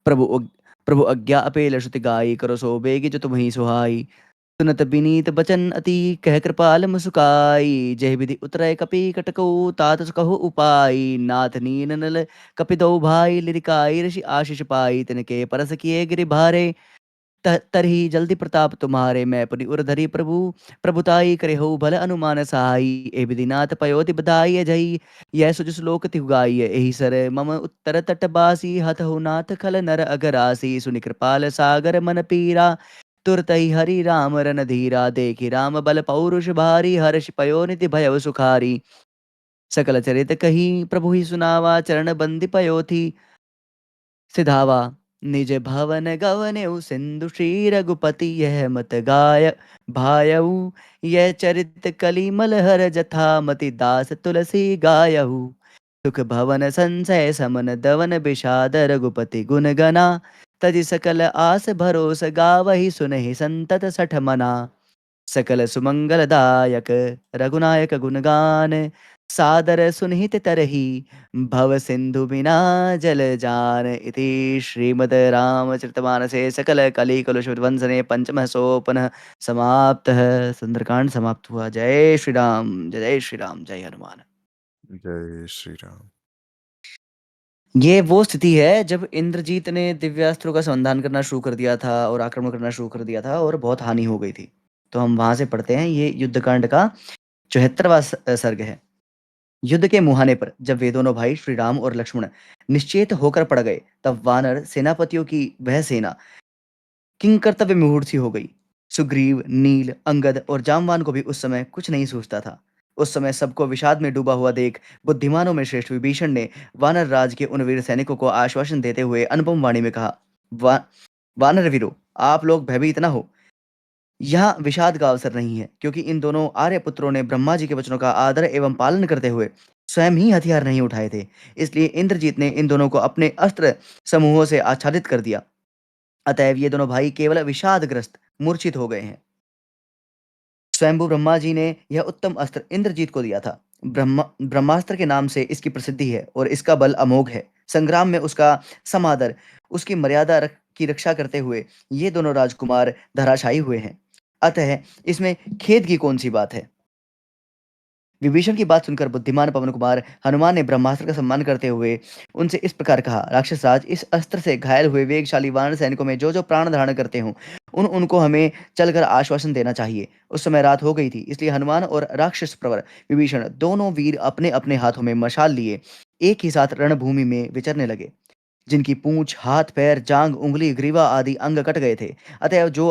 प्रभु प्रभु आज्ञा अपेल श्रुति गाई, करो सो बेगी जो तुम्हें सुहाई, सुनत बिनीत बचन अति, कह कृपाल मुस्काई, जय विधि उतरय कपि कटकऊ, तात कहो उपाय, नाथ नीन नल कपि दो भाई, लिरिकाई ऋषि आशीष पाई, तिनके परस किए गिरि भारे, तरही जल्दी प्रताप तुम्हारे, मैं पुनि उरधरी प्रभु, प्रभुताई करे हो भल अनुमान सहाई, ए विधिनाथ पयोधि बधाई अजई, यह सुज श्लोक तिहु गाई, एहि सर मम उत्तर तट बासी, हथ हो नाथ खल नर अगरासी, सुनि कृपाल सागर मन पीरा, तुरतहि हरि राम रन धीरा, देखि राम बल पौरुष भारी, हर्ष पयो निधि भयउ सुखारी, सकल चरित कही प्रभु ही सुनावा, चरण बंदी पयो थी सिधावा, निज भवन गवनेउ सिंधु श्री रघुपति, यह मत गाय भायऊ, यह चरित कलिमल हर जथा, मति दास तुलसी गायऊ, सुख भवन संचय समन दवन विषाद, रघुपति गुण गना, तजि सकल आस भरोस गावहि, सुनहि संतत सठ मना, सकल सुमंगलदायक रघुनायक गुणगान, सादर सुनिहित तरही, भव सिंधु बिना जल जान, इति श्रीमद् रामचरितमानसे सकल कली कलुष विध्वंसने पंचमः सोपन समाप्तः। सुंदरकांड समाप्त हुआ। जय श्री राम, जय श्री राम, जय हनुमान। जय श्री राम। ये वो स्थिति है जब इंद्रजीत ने दिव्यास्त्रों का संधान करना शुरू कर दिया था और आक्रमण करना शुरू कर दिया था और बहुत हानि हो गई थी। तो हम वहां से पढ़ते हैं, ये युद्धकांड का 74वां सर्ग है। युद्ध के मुहाने पर जब वे दोनों भाई श्री राम और लक्ष्मण निश्चेत होकर पड़ गए, तब वानर सेनापतियों की वह सेना किंग कर्तव्य मुहूर्त सी हो गई। सुग्रीव, नील, अंगद और जामवान को भी उस समय कुछ नहीं सूझता था। उस समय सबको विषाद में डूबा हुआ देख बुद्धिमानों में श्रेष्ठ विभीषण ने वानर राज के उन वीर सैनिकों को आश्वासन देते हुए अनुपम वाणी में कहा, वानर वीरो, आप लोग भयभीत न हो। यहाँ विषाद का अवसर नहीं है, क्योंकि इन दोनों आर्य पुत्रों ने ब्रह्मा जी के वचनों का आदर एवं पालन करते हुए स्वयं ही हथियार नहीं उठाए थे। इसलिए इंद्रजीत ने इन दोनों को अपने अस्त्र समूहों से आच्छादित कर दिया। अतएव ये दोनों भाई केवल विषादग्रस्त मूर्छित हो गए हैं। स्वयंभू ब्रह्मा जी ने यह उत्तम अस्त्र इंद्रजीत को दिया था। ब्रह्मास्त्र के नाम से इसकी प्रसिद्धि है और इसका बल अमोघ है। संग्राम में उसका समादर, उसकी मर्यादा की रक्षा करते हुए ये दोनों राजकुमार धराशायी हुए हैं। अतः इसमें खेद की कौन सी बात है। विभीषण की बात सुनकर बुद्धिमान पवन कुमार हनुमान ने ब्रह्मास्त्र का सम्मान करते हुए उनसे इस प्रकार कहा, राक्षस राज, इस अस्त्र से घायल हुए वेगशाली वानर सैनिकों में जो जो प्राण धारण करते हों, उनको हमें चलकर आश्वासन देना चाहिए। उस समय रात हो गई थी, इसलिए हनुमान और राक्षस प्रवर विभीषण दोनों वीर अपने अपने हाथों में मशाल लिए एक ही साथ रणभूमि में विचरने लगे। जिनकी पूंछ, हाथ, पैर, जांग, उंगली, ग्रीवा आदि अंग कट गए थे, अतएव जो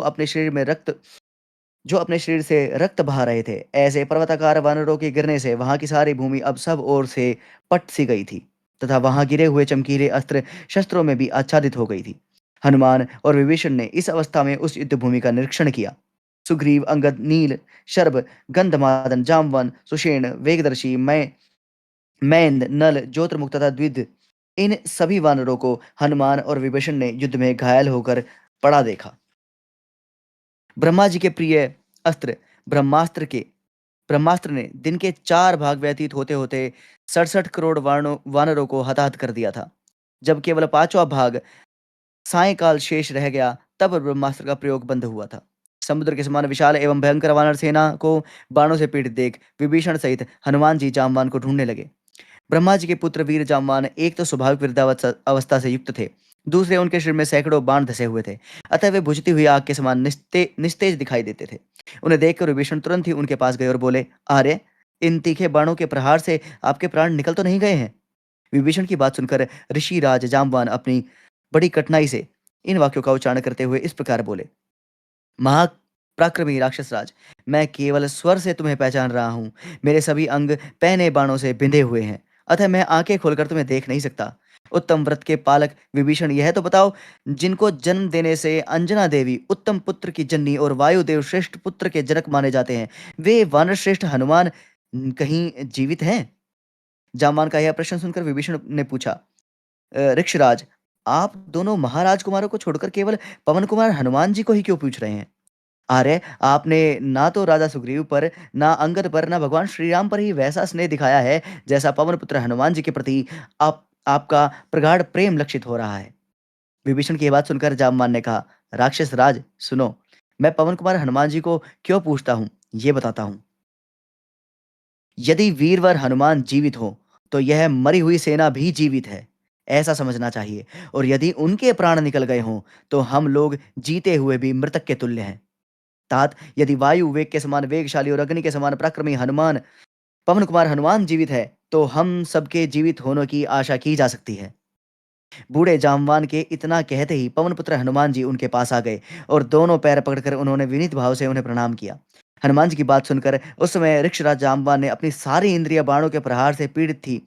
अपने शरीर से रक्त बहा रहे थे, ऐसे पर्वताकार वानरों के गिरने से वहां की सारी भूमि अब सब ओर से पट सी गई थी, तथा वहां गिरे हुए चमकीले अस्त्र शस्त्रों में भी आच्छादित हो गई थी। हनुमान और विभीषण ने इस अवस्था में उस युद्ध भूमि का निरीक्षण किया। सुग्रीव, अंगद, नील, शर्ब, गंधमादन, जामवन, सुषेण, वेगदर्शी, मैंद, नल, ज्योतिर्मुख तथा द्विद, इन सभी वानरों को हनुमान और विभीषण ने युद्ध में घायल होकर पड़ा देखा। ब्रह्मा जी के प्रिय अस्त्र ब्रह्मास्त्र ने दिन के 4 भाग व्यतीत होते होते 67 करोड़ वानरों को हताहत कर दिया था। जब केवल 5वां भाग सायकाल शेष रह गया, तब ब्रह्मास्त्र का प्रयोग बंद हुआ था। समुद्र के समान विशाल एवं भयंकर वानर सेना को बाणों से पीड़ित देख विभीषण सहित हनुमान जी जामवान को ढूंढने लगे। ब्रह्मा जी के पुत्र वीर जामवान एक तो स्वाभाविक वृद्धावस्था अवस्था से युक्त थे, दूसरे उनके शरीर में सैकड़ों बाण धसे हुए थे, अतः वे बुझती हुई आग के समान निस्तेज दिखाई देते थे। उन्हें देखकर विभीषण तुरंत ही उनके पास गए और बोले, आर्य, इन तीखे बाणों के प्रहार से आपके प्राण निकल तो नहीं गए हैं। विभीषण की बात सुनकर ऋषि राज जामवान अपनी बड़ी कठिनाई से इन वाक्यों का उच्चारण करते हुए इस प्रकार बोले, महापराक्रमी राक्षस राज, मैं केवल स्वर से तुम्हें पहचान रहा हूं। मेरे सभी अंग पहने बाणों से बिंधे हुए हैं, अतः मैं आंखें खोलकर तुम्हें देख नहीं सकता। उत्तम व्रत के पालक विभीषण, यह तो बताओ, जिनको जन्म देने से अंजना देवी उत्तम पुत्र की जननी और वायुदेव श्रेष्ठ पुत्र के जनक माने जाते हैं, वे वानर श्रेष्ठ हनुमान कहीं जीवित हैं? जामवान का यह प्रश्न सुनकर विभीषण ने पूछा, ऋक्षराज, आप दोनों महाराज कुमारों को छोड़कर केवल पवन कुमार हनुमान जी को ही क्यों पूछ रहे हैं? आर्य, आपने ना तो राजा सुग्रीव पर, ना अंगद पर, ना भगवान श्री राम पर ही वैसा स्नेह दिखाया है जैसा पवन पुत्र हनुमान जी के प्रति आपका प्रगाढ़ प्रेम लक्षित हो रहा है। विभीषण की यह बात सुनकर जामवान ने कहा, राक्षस राज, सुनो, मैं पवन कुमार हनुमान जी को क्यों पूछता हूँ, ये बताता हूँ। यदि वीरवर हनुमान जीवित हो, तो यह मरी हुई सेना भी जीवित है, ऐसा समझना चाहिए। और यदि उनके प्राण निकल गए हों, तो हम लोग जीते हुए भी मृतक के तुल्य हैं। तात, यदि वायु वेग के समान वेगशाली और अग्नि के समान पराक्रमी पवन कुमार हनुमान जीवित है, तो हम सबके जीवित होने की आशा की जा सकती है। बूढ़े जामवान के इतना कहते ही पवन पुत्र हनुमान जी उनके पास आ गए और दोनों पैर पकड़कर उन्होंने विनीत भाव से उन्हें प्रणाम किया। हनुमान जी की बात सुनकर उस समय ऋक्षराज जामवान ने अपनी सारी इंद्रिया बाणों के प्रहार से पीड़ित थी,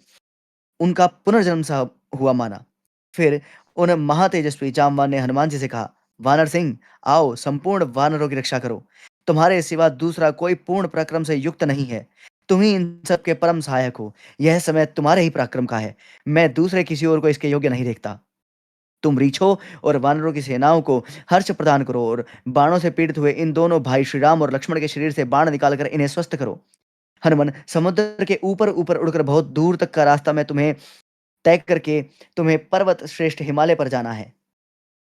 उनका पुनर्जन्म सा हुआ माना। फिर उन महातेजस्वी जामवान ने हनुमान जी से कहा, वानर सिंह, आओ, संपूर्ण वानरों की रक्षा करो। तुम्हारे सिवा दूसरा कोई पूर्ण पराक्रम से युक्त नहीं है। तुम ही इन सबके परम सहायक हो। यह समय तुम्हारे ही पराक्रम का है। मैं दूसरे किसी और को इसके योग्य नहीं देखता। तुम रीछो और वानरों की सेनाओं को हर्ष प्रदान करो और बाणों से पीड़ित हुए इन दोनों भाई श्री राम और लक्ष्मण के शरीर से बाण निकालकर इन्हें स्वस्थ करो। हनुमान, समुद्र के ऊपर ऊपर उड़कर बहुत दूर तक का रास्ता मैं तुम्हें तय करके तुम्हें पर्वत श्रेष्ठ हिमालय पर जाना है।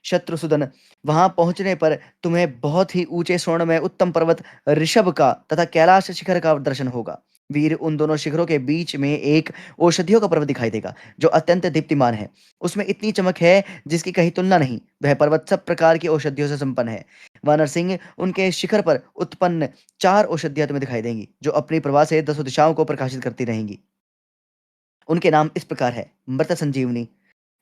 शत्रुसूदन, वहां पहुंचने पर तुम्हें बहुत ही ऊंचे स्वर्ण में उत्तम पर्वत ऋषभ का तथा कैलाश शिखर का दर्शन होगा। वीर, उन दोनों शिखरों के बीच में एक औषधियों का पर्वत दिखाई देगा जो अत्यंत दीप्तिमान है। उसमें इतनी चमक है जिसकी कहीं तुलना नहीं। वह पर्वत सब प्रकार की औषधियों से संपन्न है। वानर सिंह, उनके शिखर पर उत्पन्न 4 औषधियां तुम्हें दिखाई देंगी जो अपनी प्रभा से 10 दिशाओं को प्रकाशित करती रहेंगी। उनके नाम इस प्रकार है: मृत संजीवनी,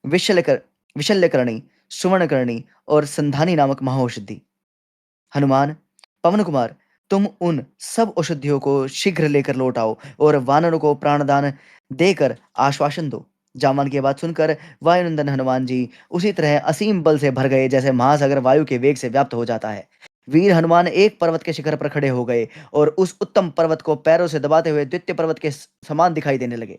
विशल्यकर विशल्यकरणी, सुवर्णकरणी और संधानी नामक महाऔषधि। हनुमान, पवन कुमार, तुम उन सब औषधियों को शीघ्र लेकर लौट आओ और वानरों को प्राणदान देकर आश्वासन दो। जामवान की बात सुनकर वायुनंदन हनुमान जी उसी तरह असीम बल से भर गए जैसे महासागर वायु के वेग से व्याप्त हो जाता है। वीर हनुमान एक पर्वत के शिखर पर खड़े हो गए और उस उत्तम पर्वत को पैरों से दबाते हुए द्वितीय पर्वत के समान दिखाई देने लगे।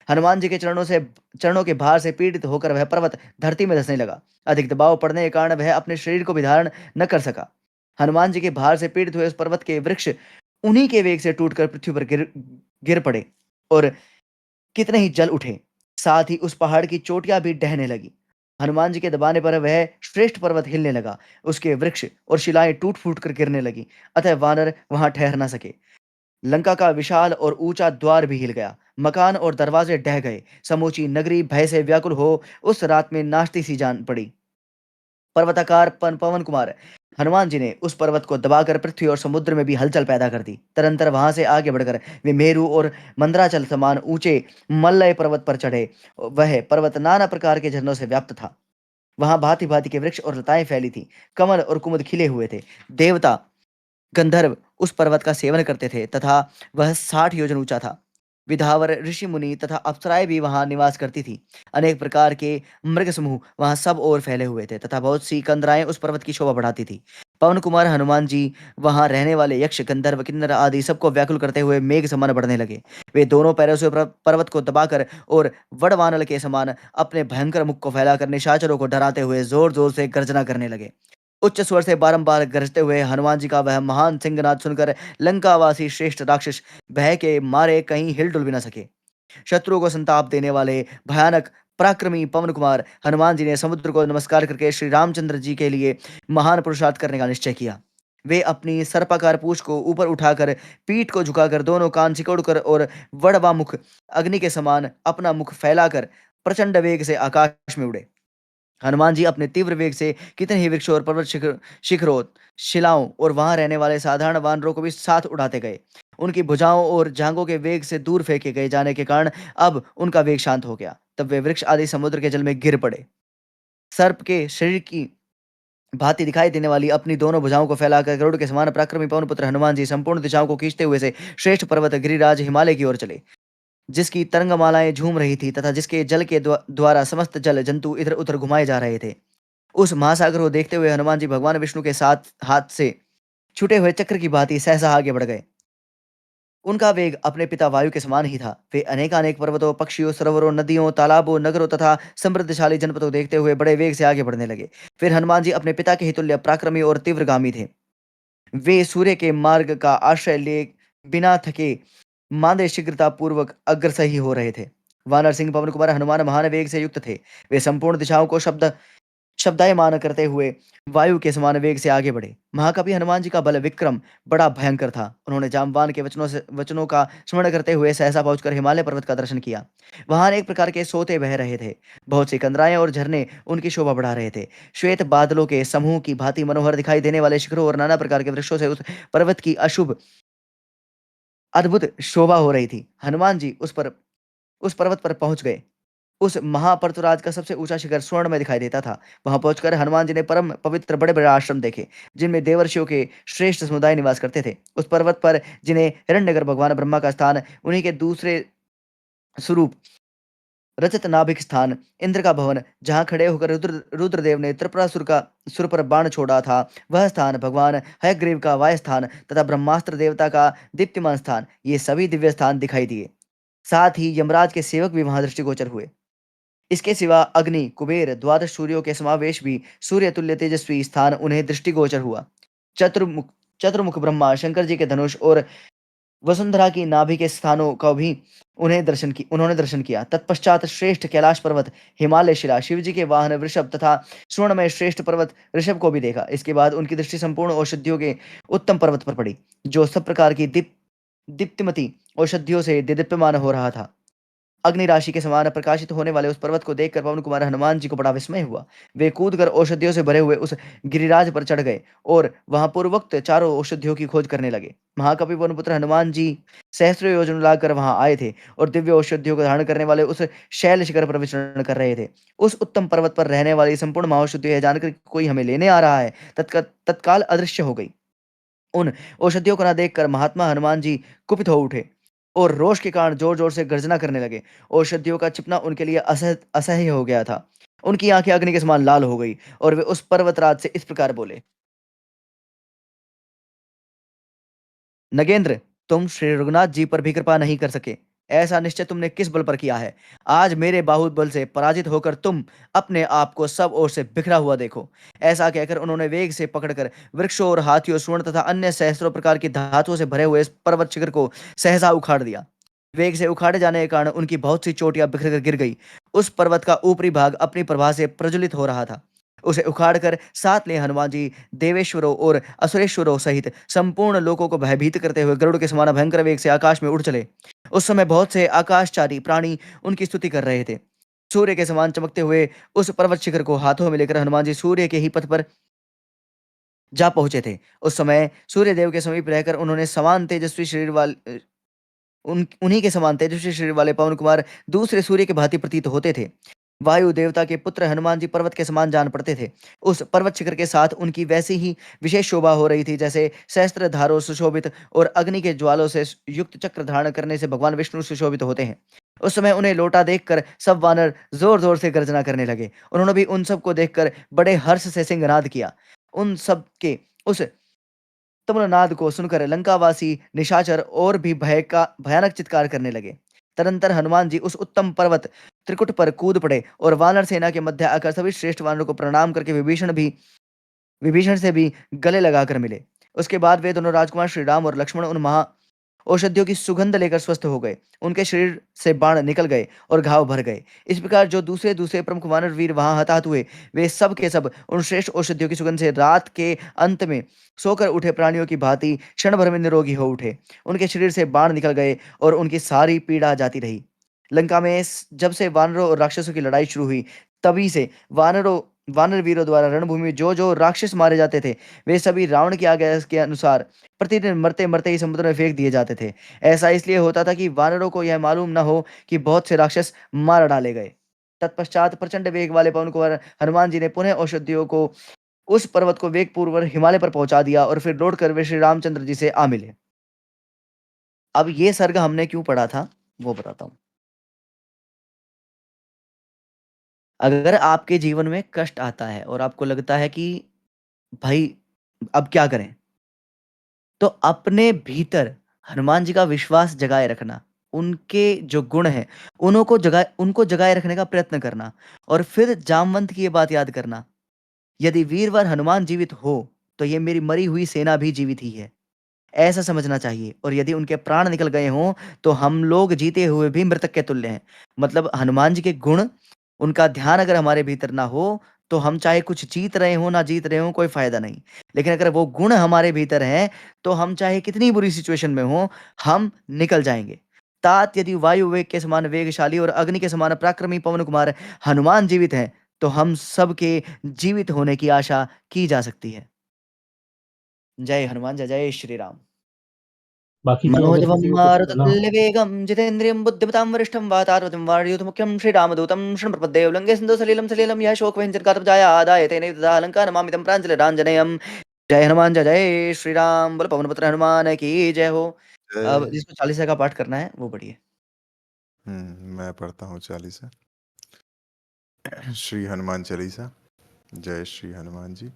हनुमान जी के चरणों के भार से पीड़ित होकर वह पर्वत धरती में धंसने लगा। अधिक दबाव पड़ने के कारण वह अपने शरीर को भी धारण न कर सका। हनुमान जी के भार से पीड़ित हुए उस पर्वत के वृक्ष उन्हीं के वेग से टूटकर पृथ्वी पर गिर पड़े और कितने ही जल उठे। साथ ही उस पहाड़ की चोटियां भी ढहने लगी। हनुमान जी के दबाने पर वह श्रेष्ठ पर्वत हिलने लगा। उसके वृक्ष और शिलाएं टूट फूट कर गिरने लगी। अतः वानर वहां ठहर न सके। लंका का विशाल और ऊंचा द्वार भी हिल गया। मकान और दरवाजे ढह गए। समूची नगरी भय से व्याकुल हो उस रात में नाचती सी जान पड़ी। पर्वताकार पवन कुमार, हनुमान जी ने उस पर्वत को दबाकर पृथ्वी और समुद्र में भी हलचल पैदा कर दी। तरंतर वहां से आगे बढ़कर वे मेरु और मंदराचल समान ऊंचे मल्लय पर्वत पर चढ़े। वह पर्वत नाना प्रकार के झरनों से व्याप्त था। वहां भांति भांति के वृक्ष और लताएं फैली थी। कमल और कुमुद खिले हुए थे। देवता गंधर्व उस पर्वत का सेवन करते थे तथा वह 60 योजन ऊंचा था। विधावर, ऋषि मुनि तथा अप्सराएं भी वहां निवास करती थी। अनेक प्रकार के मृग समूह वहां सब ओर फैले हुए थे तथा बहुत सी कंदराएं उस पर्वत की शोभा बढ़ाती थी। पवन कुमार हनुमान जी वहां रहने वाले यक्ष, गंधर्व, किन्नर आदि सबको व्याकुल करते हुए मेघ समान बढ़ने लगे। वे दोनों पैरों से पर्वत को दबाकर और वड़वानल के समान अपने भयंकर मुख को फैलाकर निशाचरों को डराते हुए जोर जोर से गर्जना करने लगे। उच्च स्वर से बारंबार गरजते हुए हनुमान जी का वह महान सिंहनाद सुनकर लंकावासी श्रेष्ठ राक्षस भय के मारे कहीं हिल डुल भी न सके। शत्रुओं को संताप देने वाले भयानक पराक्रमी पवन कुमार हनुमान जी ने समुद्र को नमस्कार करके श्री रामचंद्र जी के लिए महान पुरुषार्थ करने का निश्चय किया। वे अपनी सर्पाकार पूंछ को ऊपर उठाकर, पीठ को झुकाकर, दोनों कान सिकोड़कर और वड़वा मुख अग्नि के समान अपना मुख फैलाकर प्रचंड वेग से आकाश में उड़े। हनुमान जी अपने तीव्र वेग से कितने ही वृक्षों और पर्वत शिखरों, शिलाओं और वहां रहने वाले साधारण वानरों को भी साथ उड़ाते गए। उनकी भुजाओं और जांघों के वेग से दूर फेंके गए जाने के कारण अब उनका वेग शांत हो गया। तब वे वृक्ष आदि समुद्र के जल में गिर पड़े। सर्प के शरीर की भांति दिखाई देने वाली अपनी दोनों भुजाओं को फैलाकर गरुड़ के समान पराक्रमी पवन पुत्र हनुमान जी संपूर्ण दिशाओं को खींचते हुए से श्रेष्ठ पर्वत गिरिराज हिमालय की ओर चले, जिसकी तरंगमालाएं झूम रही थी तथा जिसके जल के द्वारा समस्त जल जंतु इधर उधर घुमाए जा रहे थे। उस महासागर को देखते हुए हनुमान जी भगवान विष्णु के साथ हाथ से छूटे हुए चक्र की भांति सहसा आगे बढ़ गए। उनका वेग अपने पिता वायु के समान ही था। वे अनेकानेक पर्वतों, पक्षियों, सरोवरों, नदियों, तालाबों, नगरों तथा समृद्धशाली जनपदों को देखते हुए बड़े वेग से आगे बढ़ने लगे। फिर हनुमान जी अपने पिता के ही तुल्य पराक्रमी और तीव्रगामी थे। वे सूर्य के मार्ग का आश्रय ले बिना थके मांदे शीघ्रता पूर्वक अग्रसर ही हो रहे थे। वानर सिंह, पवन कुमार हनुमान महान वेग से युक्त थे। वे संपूर्ण दिशाओं को शब्दायमान करते हुए वायु के समान वेग से आगे बढ़े। महाकवि हनुमान जी का बल विक्रम बड़ा भयंकर था। उन्होंने जामवान के वचनों का स्मरण करते हुए सहसा पहुंचकर हिमालय पर्वत का दर्शन किया। वहां अनेक प्रकार के सोते बह रहे थे। बहुत सी कंदराएं और झरने उनकी शोभा बढ़ा रहे थे। श्वेत बादलों के समूह की भांति मनोहर दिखाई देने वाले शिखरों और नाना प्रकार के वृक्षों से उस पर्वत की अद्भुत शोभा हो रही थी। हनुमान जी उस पर्वत पर पहुंच गए। उस महापर्तुराज का सबसे ऊंचा शिखर स्वर्ण में दिखाई देता था। वहां पहुंचकर हनुमान जी ने परम पवित्र बड़े बड़े आश्रम देखे, जिनमें देवर्षियों के श्रेष्ठ समुदाय निवास करते थे। उस पर्वत पर जिन्हें हिरण्यगर भगवान ब्रह्मा का स्थान, उन्हीं के दूसरे स्वरूप रजत नाभिक स्थान, इंद्र का भवन, जहां खड़े होकर रुद्रदेव ने त्रिपुरासुर का सुर पर बाण छोड़ा था, वह स्थान, भगवान हयग्रीव का वाय स्थान तथा ब्रह्मास्त्र देवता का दीप्तिमान स्थान, ये सभी दिव्य स्थान दिखाई दिए। साथ ही यमराज के सेवक भी वहां दृष्टिगोचर हुए। इसके सिवा अग्नि, कुबेर, द्वादश सूर्यों के समावेश भी सूर्य तुल्य तेजस्वी स्थान उन्हें दृष्टिगोचर हुआ। चतुर्मुख चतुर्मुख ब्रह्मा, शंकर जी के धनुष और वसुंधरा की नाभि के स्थानों का भी उन्होंने दर्शन किया। तत्पश्चात श्रेष्ठ कैलाश पर्वत, हिमालय शिला, शिवजी के वाहन वृषभ तथा स्वर्णमय श्रेष्ठ पर्वत ऋषभ को भी देखा। इसके बाद उनकी दृष्टि संपूर्ण औषधियों के उत्तम पर्वत पर पड़ी, जो सब प्रकार की दीप्तिमती औषधियों से दीप्यमान हो रहा था। अग्नि राशि के समान प्रकाशित होने वाले उस पर्वत को देखकर पवन कुमार हनुमान जी को बड़ा विस्मय हुआ। वे कूदकर औषधियों से भरे हुए उस गिरिराज पर चढ़ गए और वहां पूर्वोक्त चारों औषधियों की खोज करने लगे। महाकवि पवन पुत्र हनुमान जी सहस्त्र योजन लाकर वहां आए थे और दिव्य औषधियों को धारण करने वाले उस शैल शिखर पर विचरण कर रहे थे। उस उत्तम पर्वत पर रहने वाली संपूर्ण महाऔषधि है जानकर कि कोई हमें लेने आ रहा है, तत्काल अदृश्य हो गई। उन औषधियों को न देखकर महात्मा हनुमान जी कुपित हो उठे और रोष के कारण जोर जोर से गर्जना करने लगे। औषधियों का छिपना उनके लिए असह्य हो गया था। उनकी आंखें अग्नि के समान लाल हो गई और वे उस पर्वतराज से इस प्रकार बोले, नगेंद्र, तुम श्री रघुनाथ जी पर भी कृपा नहीं कर सके। ऐसा निश्चय तुमने किस बल पर किया है? आज मेरे बाहुबल से पराजित होकर तुम अपने आप को सब ओर से बिखरा हुआ देखो। ऐसा कहकर उन्होंने वेग से पकड़कर वृक्षों और हाथियों, स्वर्ण तथा अन्य सहस्त्रों प्रकार की धातुओं से भरे हुए इस पर्वत शिखर को सहसा उखाड़ दिया। वेग से उखाड़े जाने के कारण उनकी बहुत सी चोटियां बिखर कर गिर गई। उस पर्वत का ऊपरी भाग अपनी प्रभा से प्रज्वलित हो रहा था। उसे उखाड़कर साथ ले हनुमान जी देवेश्वरों और असुरेश्वरों सहित संपूर्ण लोगों को भयभीत करते हुए गरुड़ के समान भयंकर वेग से आकाश में उड़ चले। उस समय बहुत से आकाशचारी प्राणी उनकी स्तुति कर रहे थे। सूर्य के समान चमकते हुए उस पर्वत शिखर को हाथों में लेकर हनुमान जी सूर्य के ही पथ पर जा पहुंचे थे। उस समय सूर्य देव के समीप रहकर उन्होंने समान तेजस्वी शरीर वाले उन्हीं के समान तेजस्वी शरीर वाले पवन कुमार दूसरे सूर्य के भांति प्रतीत होते थे। वायु देवता के पुत्र हनुमान जी पर्वत के समान जान पड़ते थे। उस पर्वत शिखर के साथ उनकी वैसी ही विशेष शोभा हो रही थी जैसे सहस्त्र धारों सुशोभित और अग्नि के ज्वालों से युक्त चक्र धारण करने से भगवान विष्णु सुशोभित होते हैं। उस समय उन्हें लोटा देखकर सब वानर जोर जोर से गर्जना करने लगे। उन्होंने भी उन सब को देखकर बड़े हर्ष से सिंहनाद किया। उन सब के उस तम्रनाद को सुनकर लंकावासी निशाचर और भी भयानक चित्कार करने लगे। तदंतर हनुमान जी उस उत्तम पर्वत त्रिकुट पर कूद पड़े और वानर सेना के मध्य आकर सभी श्रेष्ठ वानरों को प्रणाम करके विभीषण से भी गले लगाकर मिले। उसके बाद वे दोनों राजकुमार श्री राम और लक्ष्मण उन महा औषधियों की सुगंध लेकर स्वस्थ हो गए। उनके शरीर से बाण निकल गए और घाव भर गए। इस प्रकार जो दूसरे दूसरे प्रमुख वानर वीर वहां हताहत हुए, वे सब के सब उन श्रेष्ठ औषधियों की सुगंध से रात के अंत में सोकर उठे प्राणियों की भांति क्षण भर में निरोगी हो उठे। उनके शरीर से बाण निकल गए और उनकी सारी पीड़ा जाती रही। लंका में जब से वानरों और राक्षसों की लड़ाई शुरू हुई, तभी से वानर वीरों द्वारा रणभूमि में जो जो राक्षस मारे जाते थे, वे सभी रावण की आज्ञा के अनुसार प्रतिदिन मरते मरते ही समुद्र में फेंक दिए जाते थे। ऐसा इसलिए होता था कि वानरों को यह मालूम न हो कि बहुत से राक्षस मार डाले गए। तत्पश्चात प्रचंड वेग वाले पवन कुमार हनुमान जी ने पुनः औषधियों को उस पर्वत को वेग पूर्वक हिमालय पर पहुंचा दिया और फिर लौटकर वे श्री रामचंद्र जी से आ मिले। अब ये सर्ग हमने क्यों पढ़ा था वो बताता हूँ। अगर आपके जीवन में कष्ट आता है और आपको लगता है कि भाई अब क्या करें, तो अपने भीतर हनुमान जी का विश्वास जगाए रखना, उनके जो गुण हैं उनको जगाए रखने का प्रयत्न करना और फिर जामवंत की ये बात याद करना, यदि वीरवर हनुमान जीवित हो तो ये मेरी मरी हुई सेना भी जीवित ही है, ऐसा समझना चाहिए। और यदि उनके प्राण निकल गए हों तो हम लोग जीते हुए भी मृतक के तुल्य हैं। मतलब हनुमान जी के गुण, उनका ध्यान अगर हमारे भीतर ना हो तो हम चाहे कुछ जीत रहे हो ना जीत रहे हो कोई फायदा नहीं। लेकिन अगर वो गुण हमारे भीतर हैं तो हम चाहे कितनी बुरी सिचुएशन में हो, हम निकल जाएंगे। तात यदि वायु वेग के समान वेगशाली और अग्नि के समान पराक्रमी पवन कुमार हनुमान जीवित हैं तो हम सबके जीवित होने की आशा की जा सकती है। जय हनुमान, जय जय श्री राम। बाकी जो अगर मनोजवं किसी को कुछ बोलना हो। मारुततुल्यवेगं जितेन्द्रियं बुद्धिमतां वरिष्ठं वातारवतं वारियूथमुख्यं श्रीरामदूतं शृण्वप्रपद्ये उल्लङ्घ्ये सिन्धुः सलिलं यः शोकविञ्चनकातुभुजाय तेनैव तदा अलङ्कारमामितं प्राञ्जलिराञ्जनेयं। जय हनुमान, जय जय श्री राम। बोलो पवन पुत्र हनुमान की जय हो। अब जय। जिसको चालीसा का पाठ करना है वो पढ़िए। मैं पढ़ता हूँ चालीसा। श्री हनुमान चालीसा। जय श्री हनुमान जी।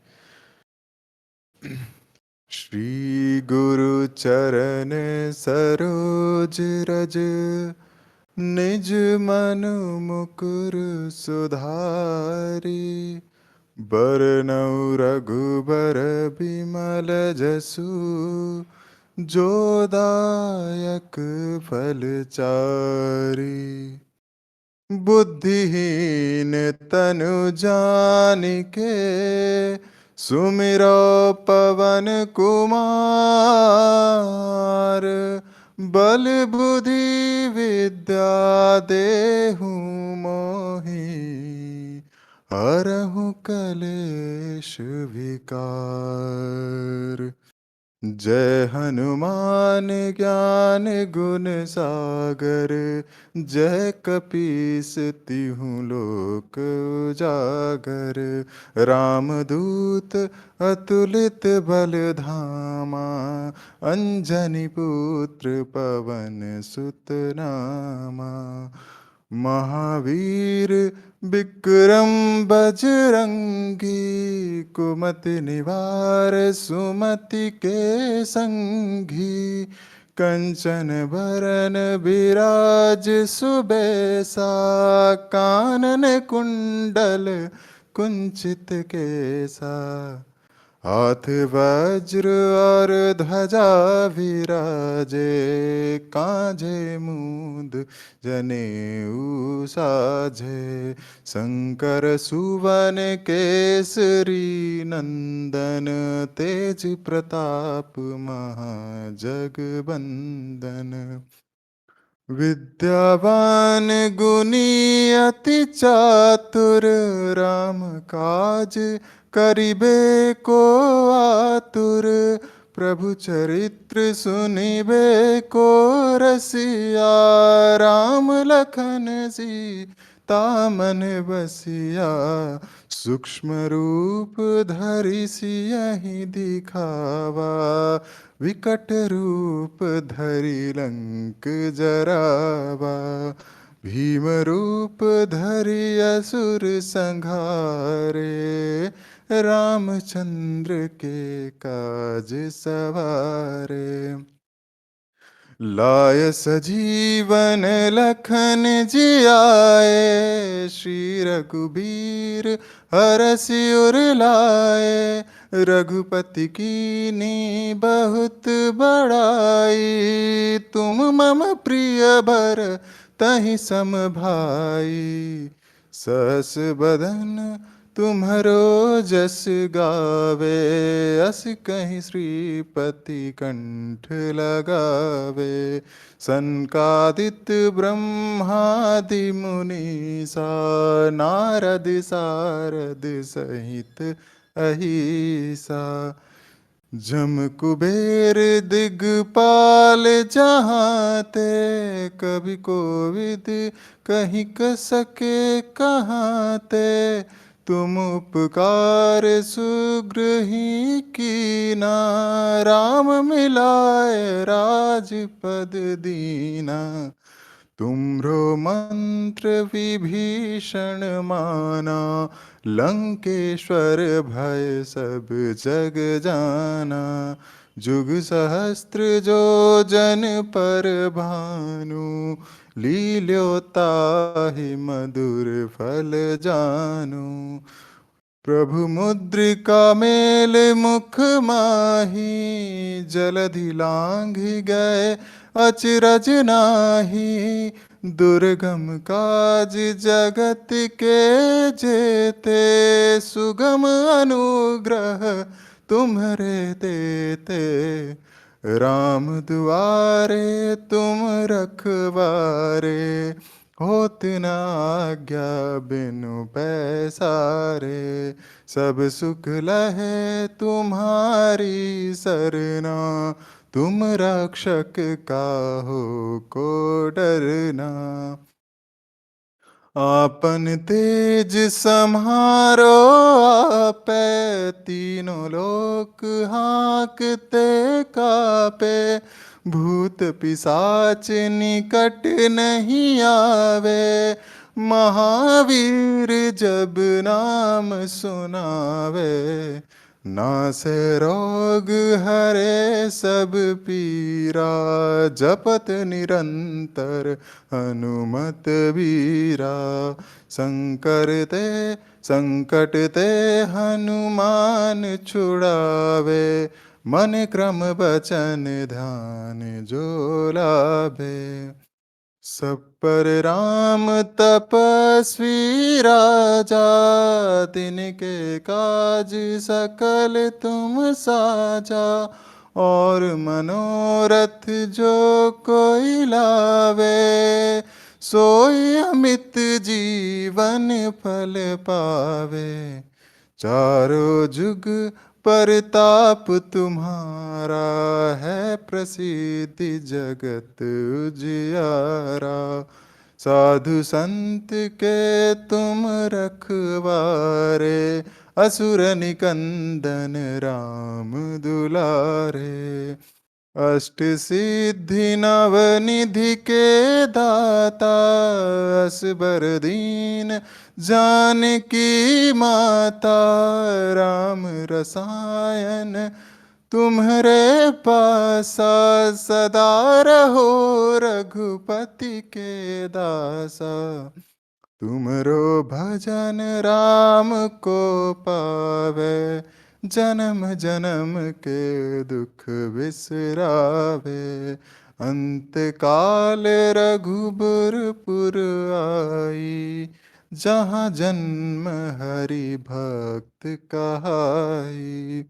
श्री गुरु चरण सरोज रज, निज मन मुकुर सुधारी। बरनउँ रघुबर बिमल जसु, जोदायक फलचारी। बुद्धिहीन तनु जानिके सुमिरो पवन कुमार। बल बुद्धि विद्या देहु मोहि हरहु कलेश विकार। जय हनुमान ज्ञान गुण सागर। जय कपीस तिहु लोक उजागर। रामदूत अतुलित बल धामा। अंजनी पुत्र पवन सुत नामा। महावीर विक्रम बजरंगी। कुमति निवार सुमति के संगी। कंचन बरन बिराज सुबेसा। कानन कुंडल कुंचित केसा। हाथ वज्र और ध्वजा विराजे। कांधे मूंद जनेऊ साजे। शंकर सुवन केसरी नंदन। तेज प्रताप महाजगबंदन। विद्यावान गुणी अति चातुर। राम काज करिबे को आतुर। प्रभु चरित्र सुनिबे को रसिया। राम लखन सीतामन बसिया। सूक्ष्म रूप धरि सियहि दिखावा। विकट रूप धरि लंक जरावा। भीम रूप धरि असुर संहारे। रामचंद्र के काज सवारे। लाय सजीवन लखन जियाए। श्री रघुबीर हरषि उर लाए। रघुपति कीन्ही बहुत बड़ाई। तुम मम प्रिय भरतहि सम भाई। सहस बदन तुम्हरो जस गावे। अस कहीं श्रीपति कंठ लगावे। सनकादित ब्रह्मादि मुनीसा। नारद सारद सहित अहिसा। जम कुबेर दिगपाल जहाते। कभी कोविद कहीं क सके कहाते। तुम उपकार सुग्रही कीना। राम मिलाए राजपद दीना। तुम्हरो मंत्र विभीषण माना। लंकेश्वर भय सब जग जाना। जुग सहस्त्र जो जन पर भानु। लील्यो ताहि मधुर फल जानु। प्रभु मुद्रिका मेल मुख माही। जलधि लांघि गए अचरज नाही। दुर्गम काज जगत के जेते। सुगम अनुग्रह तुम्हरे तेते। राम दुआरे तुम रखवारे। होत न आज्ञा बिनु पैसारे। सब सुख लहे तुम्हारी सरना। तुम रक्षक काहो को डरना। आपन तेज सम्हारो आपै। तीनों लोक हांकते कापे। भूत पिशाच निकट नहीं आवे। महावीर जब नाम सुनावे। नासे रोग हरे सब पीरा। जपत निरंतर हनुमत बीरा। संकट ते हनुमान छुड़ावे। मन क्रम बचन ध्यान जो लाभे। सब पर राम तपस्वी राजा, तिनके काज सकल तुम साजा। और मनोरथ जो कोई लावे, सोई अमित जीवन फल पावे। चारों जुग परताप तुम्हारा, है प्रसिद्धि जगत उजियारा। साधु संत के तुम रखवारे, असुर निकंदन राम दुलारे। अष्ट सिद्धि नव निधि के दाता, असबर दीन जानकी माता। राम रसायन तुम्हरे पासा, सदा रहो रघुपति के दासा। तुमरो भजन राम को पावे, जन्म जन्म के दुख बिसरावे। अंत काल रघुबरपुर आई, जहाँ जन्म हरि भक्त कहाई।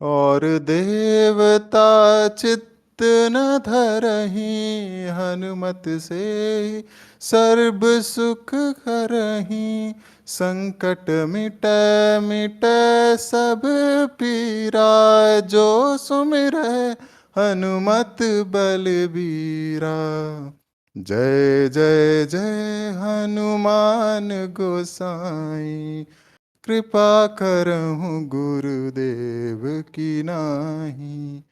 और देवता चित्त न धरहीं, हनुमत से सर्व सुख करहीं। संकट मिटै मिटै सब पीरा, जो सुमिरै हनुमत बलबीरा। जय जय जय हनुमान गोसाई, कृपा करहु गुरुदेव की नाही।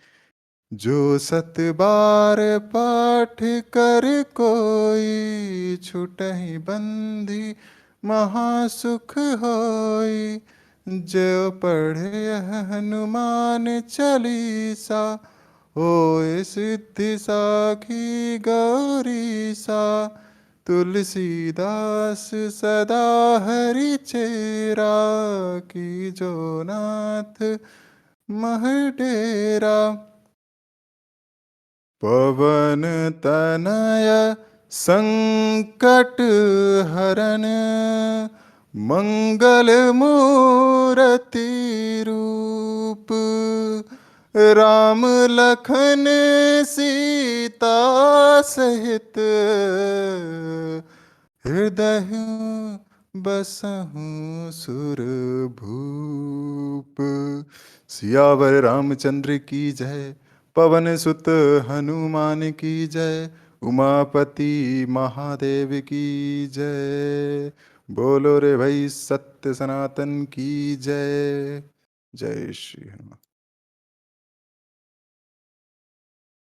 जो सत बार पाठ कर कोई, छुटहि बंदी महासुख होई। जो पढ़े हनुमान चालीसा, होए सिद्धि साखी गौरीसा। तुलसीदास सदा हरि चेरा, की जो नाथ महडेरा। पवन तनय संकट हरन, मंगल मूर्ति रूप। राम लखन सीता सहित, हृदय बसहु सुर भूप। सियावर रामचंद्र की जय, पवन सुत हनुमान की जय। उमापति महादेव की जय। बोलो रे भाई सत्य सनातन की जय। जय श्री हनुमान।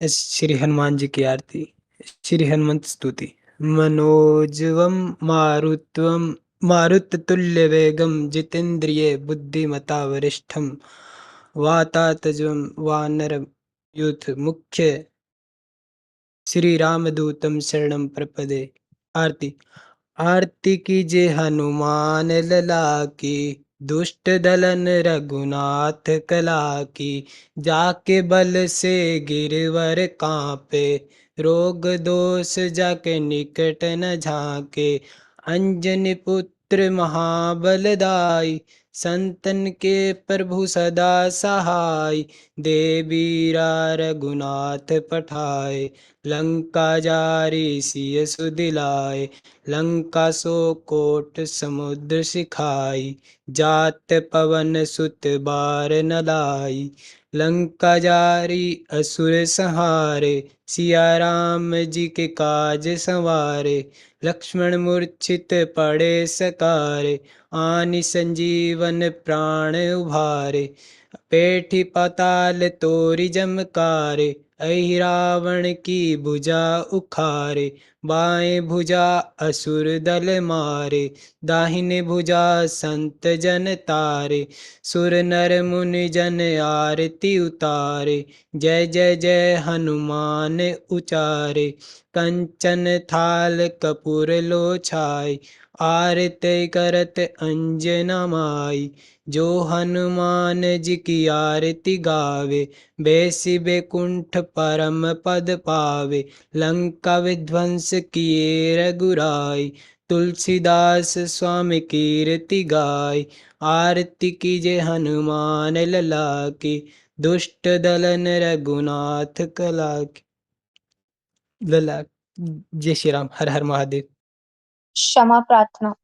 श्री हनुमान जी की आरती। श्री हनुमंत स्तुति। मनोजवम मारुतवम मारुततुल्य वेगम, जितेन्द्रिय बुद्धिमता वरिष्ठम। वातात्मजं वानर यूथ मुख्य, श्री रामदूतम शरणम प्रपदे। आरती। आरती कीजिए हनुमान लला की, दुष्ट दलन रघुनाथ कला की। जाके बल से गिरवर कांपे, रोग दोष जाके निकट न झांके। अंजनी पुत्र महाबलदाई, संतन के प्रभु सदा सहाय। देवीरा रघुनाथ पठाए, लंका जारी सिय सुदिलाए। लंका सो कोट समुद्र सिखाई, जात पवन सुत बार न लाई। लंका जारी असुर संहारे, सिया राम जी के काज संवारे। लक्ष्मण मूर्छित पड़े सकारे, आनि संजीवन प्राण उभारे। पेठी पाताल तोरी जमकारे, अहि रावण की भुजा उखारे। बाएं भुजा असुर दल मारे, दाहिने भुजा संत जन तारे। सुर नर मुनि जन आरती उतारे, जय जय जय हनुमान उचारे। कंचन थाल कपूर लो छाय, आरत करत अंजना माई, जो हनुमान जी की आरती गावे, बैसी बैकुंठ परम पद पावे, लंका विध्वंस किए रघुराई, तुलसीदास स्वामी कीर्ति गाय, आरती कीजे हनुमान लला की, दुष्ट दलन रघुनाथ कला की। लला। जय श्री राम। हर हर महादेव। क्षमा प्रार्थना।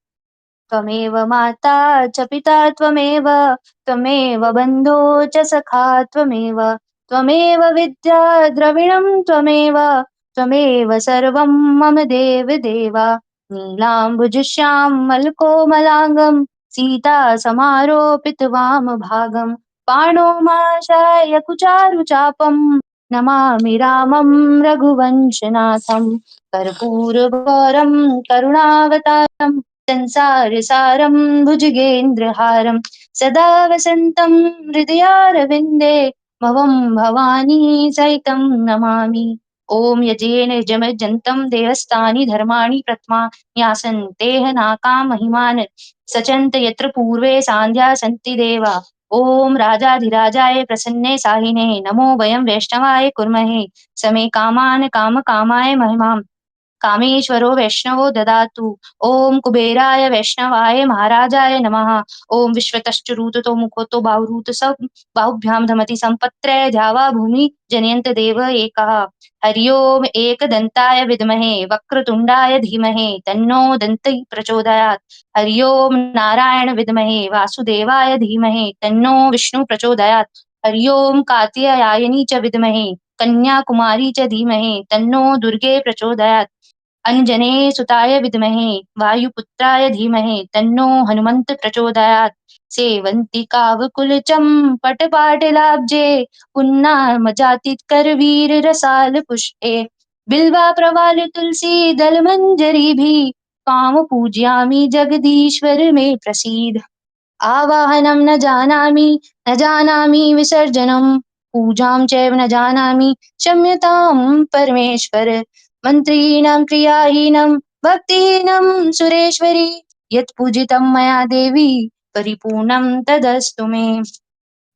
त्वमेव माता च पिता त्वमेव, त्वमेव बन्धो च सखा त्वमेव, त्वमेव विद्या द्रविणं त्वमेव, त्वमेव सर्वं मम देव। नीलाम्बुजश्यामलकोमलाङ्गं सीता समारोपितवामभागं, पाणो माशाय कुचारुचापं, नमामि रामं रघुवंशनाथं, कर्पूरगौरं करुणावतारम् संसारसारं भुजगेन्द्रहारं, सदा वसन्तं हृदयारविन्दे, भवं भवानी सहितं नमामि। ॐ यजेन यजमजन्तं देहस्थानि धर्माणि प्रथमा न्यासन्तेह नाकामहिमान्, सचन्त यत्र पूर्वे सान्ध्या सन्ति देवा। ॐ राजाधिराजाय प्रसन्ने साहिने नमो वयं वैष्णवाय कुर्महे, समे कामान् कामकामाय महिमाम्। कामेश्वरो वैष्णवो ददातु। ओम कुबेराय वैष्णवाय महाराजाय नमः। ओम विश्वतश्चरुतो मुखतो बाहुरूत सब बाहुभ्याम धमति संपत्त्रय ध्यावा भूमि जनयंत देव एकः। हरि ओम एकदन्ताय विद्महे वक्रतुंडाय धीमहि तन्नो दन्ति प्रचोदयात्। हरि ओम नारायण विद्महे वासुदेवाय धीमहि तन्नो विष्णु प्रचोदयात्। हरि ओम कात्यायनी च विद्महे कन्याकुमारी च धीमहि तन्नो दुर्गे प्रचोदयात्। अंजने सुताय विद्महे वायुपुत्राय धीमहि तन्नो हनुमंत प्रचोदयात्। सेवन्ति कावकुलचम्पटपाटलाब्जे पुन्नामजातितकरवीर रसाल पुष्पे बिल्वा प्रवाल तुलसी दल मंजरी भी काम पूज्यामि जगदीश्वर में प्रसीद। आवाहनं न जानामि विसर्जनं पूजां चैव न जानामि क्षम्यतां परमेश्वर। मन्त्रीणां क्रियाहीनं भक्तिहीनं सुरेश्वरी, यत्पूजितं मया देवी परिपूर्णं तदस्तु मे।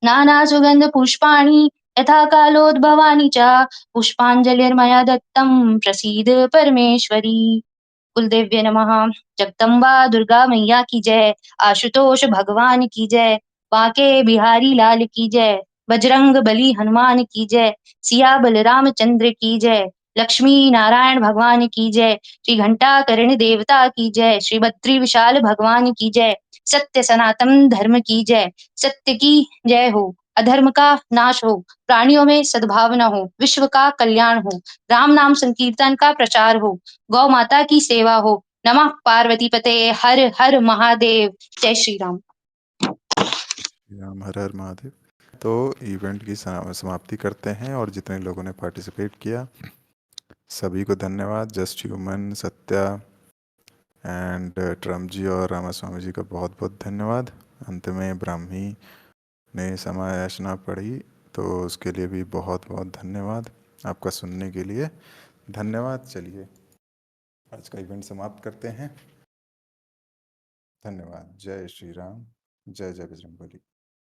नानासुगन्धपुष्पाणि यथा कालोद्भवानि च पुष्पाञ्जलिर्मया दत्तं प्रसीद परमेश्वरी। कुलदेव्य नमः। जगदम्बा दुर्गा मैया की जय। आशुतोष भगवान की जय। बांके बिहारी लाल की जय। बजरंग बली हनुमान की जय। सिया बलराम चंद्र की जय। लक्ष्मी नारायण भगवान की जय। श्री घंटा कर्ण देवता की जय। श्री बद्री विशाल भगवान की जय। सत्य सनातन धर्म की जय। सत्य की जय हो, अधर्म का नाश हो, प्राणियों में सद्भावना हो, विश्व का कल्याण हो, राम नाम संकीर्तन का प्रचार हो, गौ माता की सेवा हो। नमः पार्वती पते हर हर महादेव। जय श्री राम। राम हर हर महादेव। तो इवेंट की समाप्ति करते हैं, और जितने लोगों ने पार्टिसिपेट किया सभी को धन्यवाद। जस्ट ह्यूमन, सत्या एंड ट्रम जी और रामास्वामी जी का बहुत बहुत धन्यवाद। अंत में ब्राह्मी ने समायाचना पढ़ी, तो उसके लिए भी बहुत बहुत धन्यवाद। आपका सुनने के लिए धन्यवाद। चलिए आज का इवेंट समाप्त करते हैं। धन्यवाद। जय श्री राम। जय जय बजरंगबली।